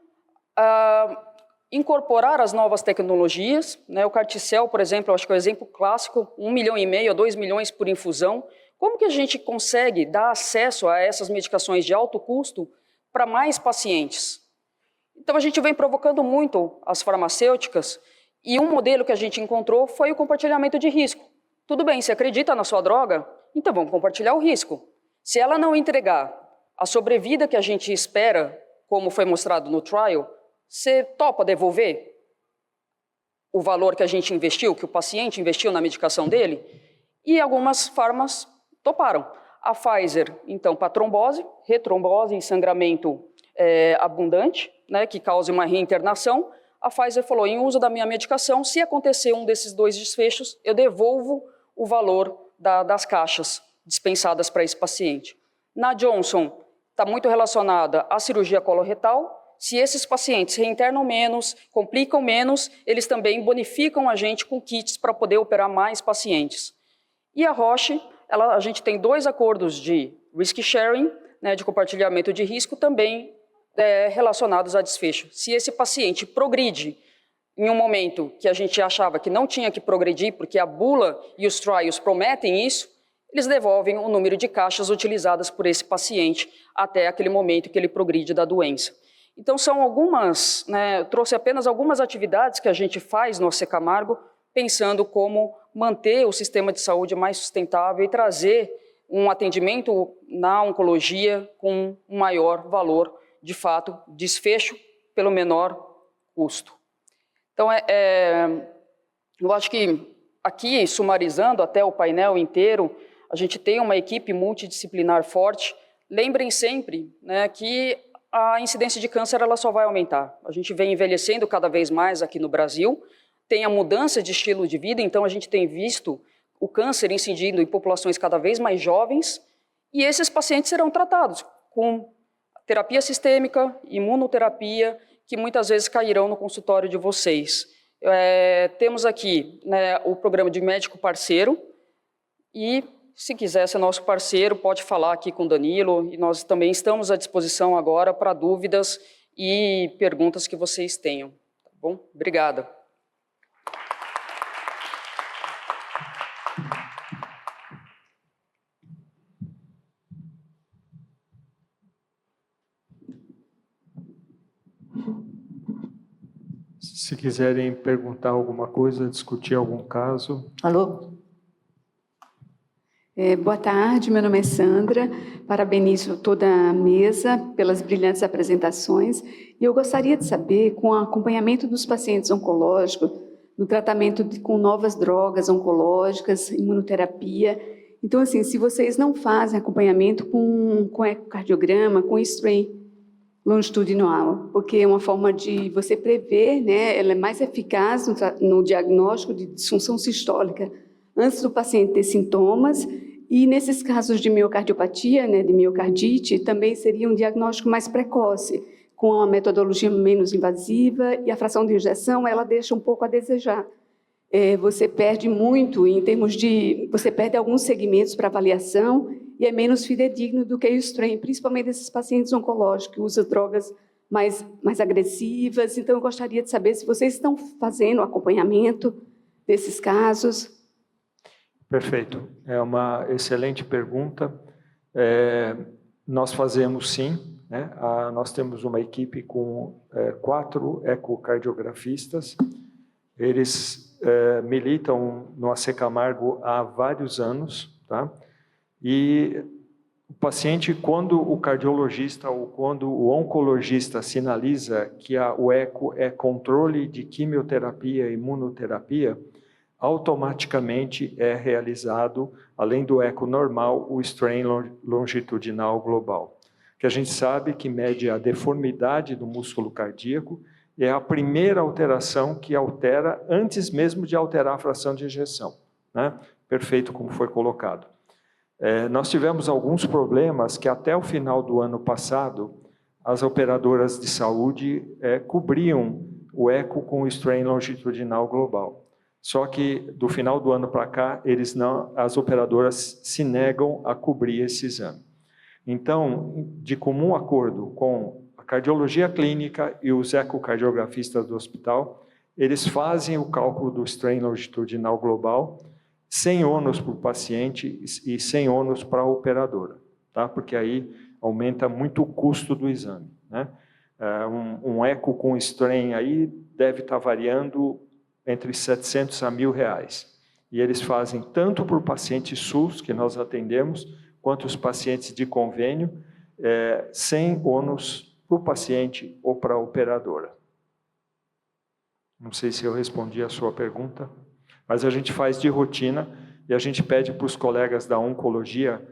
incorporar as novas tecnologias, né? O Carticel, por exemplo, acho que é o exemplo clássico, 1,5 milhão a 2 milhões por infusão. Como que a gente consegue dar acesso a essas medicações de alto custo para mais pacientes? Então, a gente vem provocando muito as farmacêuticas e um modelo que a gente encontrou foi o compartilhamento de risco. Tudo bem, você acredita na sua droga? Então, vamos compartilhar o risco. Se ela não entregar a sobrevida que a gente espera, como foi mostrado no trial, você topa devolver o valor que a gente investiu, que o paciente investiu na medicação dele? E algumas farmas toparam. A Pfizer, então, para trombose, retrombose e sangramento abundante, né, que cause uma reinternação, a Pfizer falou: em uso da minha medicação, se acontecer um desses 2 desfechos, eu devolvo o valor das caixas dispensadas para esse paciente. Na Johnson, está muito relacionada à cirurgia coloretal. Se esses pacientes reinternam menos, complicam menos, eles também bonificam a gente com kits para poder operar mais pacientes. E a Roche, a gente tem 2 acordos de risk sharing, né, de compartilhamento de risco, também relacionados a desfecho. Se esse paciente progride em um momento que a gente achava que não tinha que progredir, porque a bula e os trials prometem isso, eles devolvem o número de caixas utilizadas por esse paciente até aquele momento que ele progride da doença. Então, são algumas, né, eu trouxe apenas algumas atividades que a gente faz no AC Camargo, pensando como manter o sistema de saúde mais sustentável e trazer um atendimento na oncologia com um maior valor, de fato, desfecho pelo menor custo. Então, eu acho que aqui, sumarizando até o painel inteiro, a gente tem uma equipe multidisciplinar forte. Lembrem sempre, né, que a incidência de câncer ela só vai aumentar. A gente vem envelhecendo cada vez mais aqui no Brasil, tem a mudança de estilo de vida, então a gente tem visto o câncer incidindo em populações cada vez mais jovens, e esses pacientes serão tratados com terapia sistêmica, imunoterapia, que muitas vezes cairão no consultório de vocês. Temos aqui, né, o programa de médico parceiro, e se quiser ser nosso parceiro, pode falar aqui com o Danilo, e nós também estamos à disposição agora para dúvidas e perguntas que vocês tenham. Tá bom? Obrigada. Se quiserem perguntar alguma coisa, discutir algum caso. Alô? Boa tarde, meu nome é Sandra, parabenizo toda a mesa pelas brilhantes apresentações e eu gostaria de saber, com o acompanhamento dos pacientes oncológicos, no tratamento com novas drogas oncológicas, imunoterapia, então assim, se vocês não fazem acompanhamento com ecocardiograma, com strain longitudinal, porque é uma forma de você prever, né, ela é mais eficaz no diagnóstico de disfunção sistólica antes do paciente ter sintomas, e nesses casos de miocardiopatia, né, de miocardite, também seria um diagnóstico mais precoce, com uma metodologia menos invasiva, e a fração de injeção, ela deixa um pouco a desejar. Você perde muito em termos de... Você perde alguns segmentos para avaliação, e é menos fidedigno do que o strain, principalmente esses pacientes oncológicos, que usam drogas mais agressivas. Então, eu gostaria de saber se vocês estão fazendo acompanhamento desses casos. Perfeito. É uma excelente pergunta. Nós fazemos sim, né? Nós temos uma equipe com 4 ecocardiografistas. Eles militam no AC Camargo há vários anos, tá? E o paciente, quando o cardiologista ou quando o oncologista sinaliza que o eco é controle de quimioterapia e imunoterapia, automaticamente é realizado, além do eco normal, o strain longitudinal global, que a gente sabe que mede a deformidade do músculo cardíaco, e é a primeira alteração que altera antes mesmo de alterar a fração de ejeção, né? Perfeito como foi colocado. Nós tivemos alguns problemas que até o final do ano passado, as operadoras de saúde cobriam o eco com o strain longitudinal global. Só que do final do ano para cá, as operadoras se negam a cobrir esse exame. Então, de comum acordo com a cardiologia clínica e os ecocardiografistas do hospital, eles fazem o cálculo do strain longitudinal global, sem ônus para o paciente e sem ônus para a operadora, tá? Porque aí aumenta muito o custo do exame, né? Um eco com strain aí deve estar variando entre 700 a R$1.000. E eles fazem tanto para o paciente SUS, que nós atendemos, quanto os pacientes de convênio, sem ônus para o paciente ou para a operadora. Não sei se eu respondi a sua pergunta, mas a gente faz de rotina e a gente pede para os colegas da oncologia,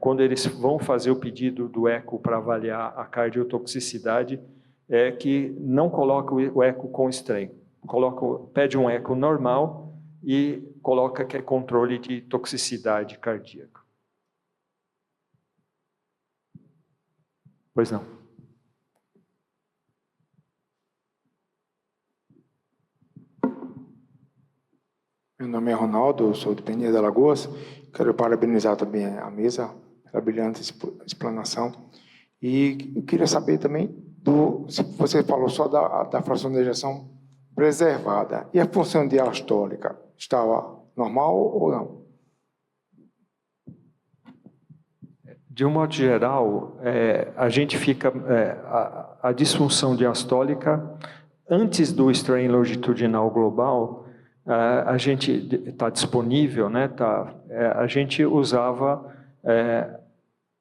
quando eles vão fazer o pedido do eco para avaliar a cardiotoxicidade, que não coloca o eco com strain. Pede um eco normal e coloca que é controle de toxicidade cardíaca. Pois não. Meu nome é Ronaldo, sou de Penha de Alagoas. Quero parabenizar também a mesa pela brilhante explanação. E eu queria saber também, se você falou só da fração de ejeção preservada, e a função diastólica estava normal ou não? De um modo geral, a gente fica... a disfunção diastólica, antes do strain longitudinal global, a gente está disponível, né? A gente usava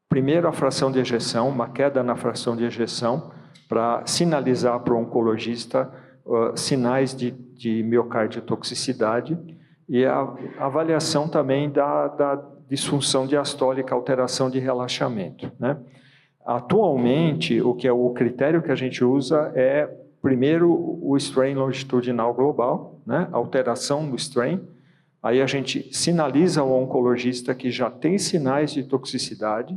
primeiro a fração de ejeção, uma queda na fração de ejeção, para sinalizar para o oncologista sinais de miocardiotoxicidade, e a avaliação também da disfunção diastólica, alteração de relaxamento, né? Atualmente, o critério que a gente usa é, primeiro, o strain longitudinal global, né? Alteração do strain. Aí a gente sinaliza ao oncologista que já tem sinais de toxicidade.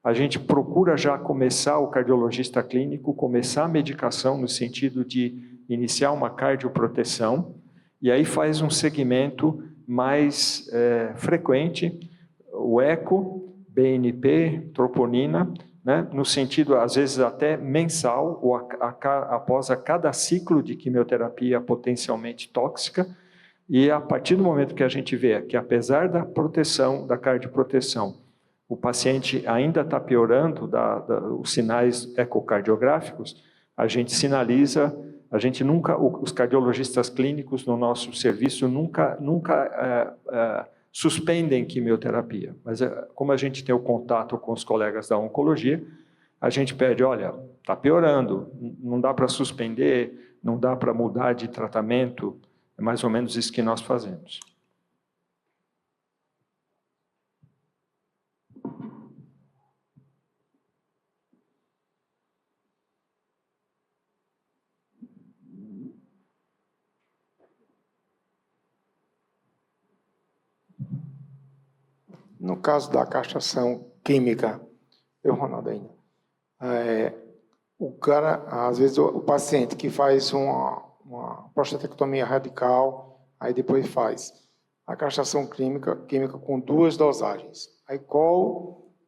A gente procura já começar, o cardiologista clínico, começar a medicação no sentido de iniciar uma cardioproteção, e aí faz um segmento mais frequente, o eco, BNP, troponina, né, no sentido, às vezes, até mensal, ou após cada ciclo de quimioterapia potencialmente tóxica, e a partir do momento que a gente vê que, apesar da proteção, da cardioproteção, o paciente ainda está piorando os sinais ecocardiográficos, a gente sinaliza, os cardiologistas clínicos no nosso serviço nunca suspendem quimioterapia, mas como a gente tem o contato com os colegas da oncologia, a gente pede, olha, está piorando, não dá para suspender, não dá para mudar de tratamento, é mais ou menos isso que nós fazemos. No caso da castração química, Ronaldo, ainda, o cara, às vezes, o paciente que faz uma prostatectomia radical, aí depois faz a castração química com 2 dosagens. Aí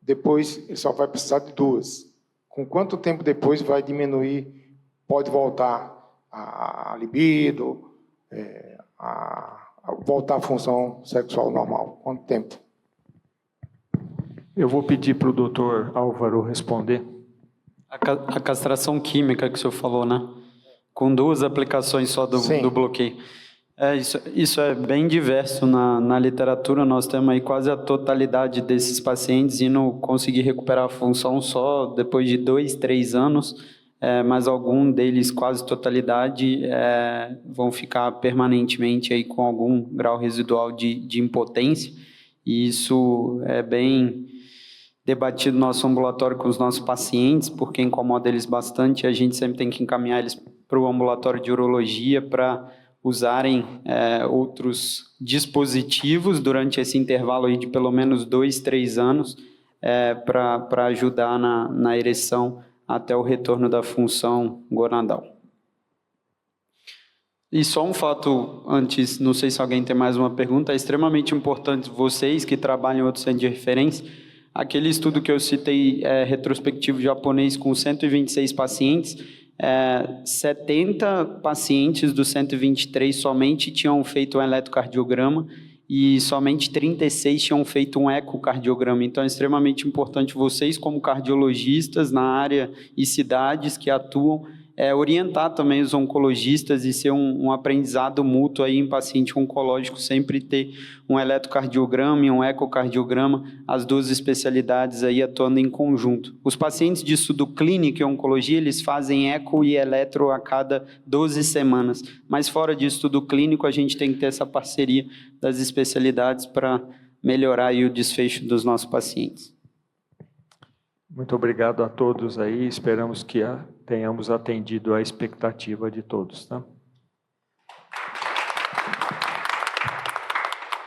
depois ele só vai precisar de 2. Com quanto tempo depois vai diminuir, pode voltar a libido, voltar à função sexual normal? Quanto tempo? Eu vou pedir para o doutor Álvaro responder. A castração química que o senhor falou, né? Com 2 aplicações só do bloqueio. Isso é bem diverso na literatura. Nós temos aí quase a totalidade desses pacientes indo conseguir recuperar a função só depois de 2, 3 anos, mas algum deles, quase totalidade, vão ficar permanentemente aí com algum grau residual de impotência, e isso é bem debatido no nosso ambulatório com os nossos pacientes, porque incomoda eles bastante. A gente sempre tem que encaminhar eles para o ambulatório de urologia para usarem outros dispositivos durante esse intervalo aí de pelo menos 2, 3 anos para ajudar na ereção até o retorno da função gonadal. E só um fato antes, não sei se alguém tem mais uma pergunta, é extremamente importante vocês que trabalham em outro centro de referência, aquele estudo que eu citei, retrospectivo japonês com 126 pacientes, 70 pacientes dos 123 somente tinham feito um eletrocardiograma e somente 36 tinham feito um ecocardiograma. Então, é extremamente importante vocês, como cardiologistas na área e cidades que atuam, orientar também os oncologistas e ser um aprendizado mútuo aí em paciente oncológico, sempre ter um eletrocardiograma e um ecocardiograma, as 2 especialidades aí atuando em conjunto. Os pacientes de estudo clínico e oncologia, eles fazem eco e eletro a cada 12 semanas, mas fora de estudo clínico, a gente tem que ter essa parceria das especialidades para melhorar aí o desfecho dos nossos pacientes. Muito obrigado a todos aí, esperamos que tenhamos atendido a expectativa de todos, tá?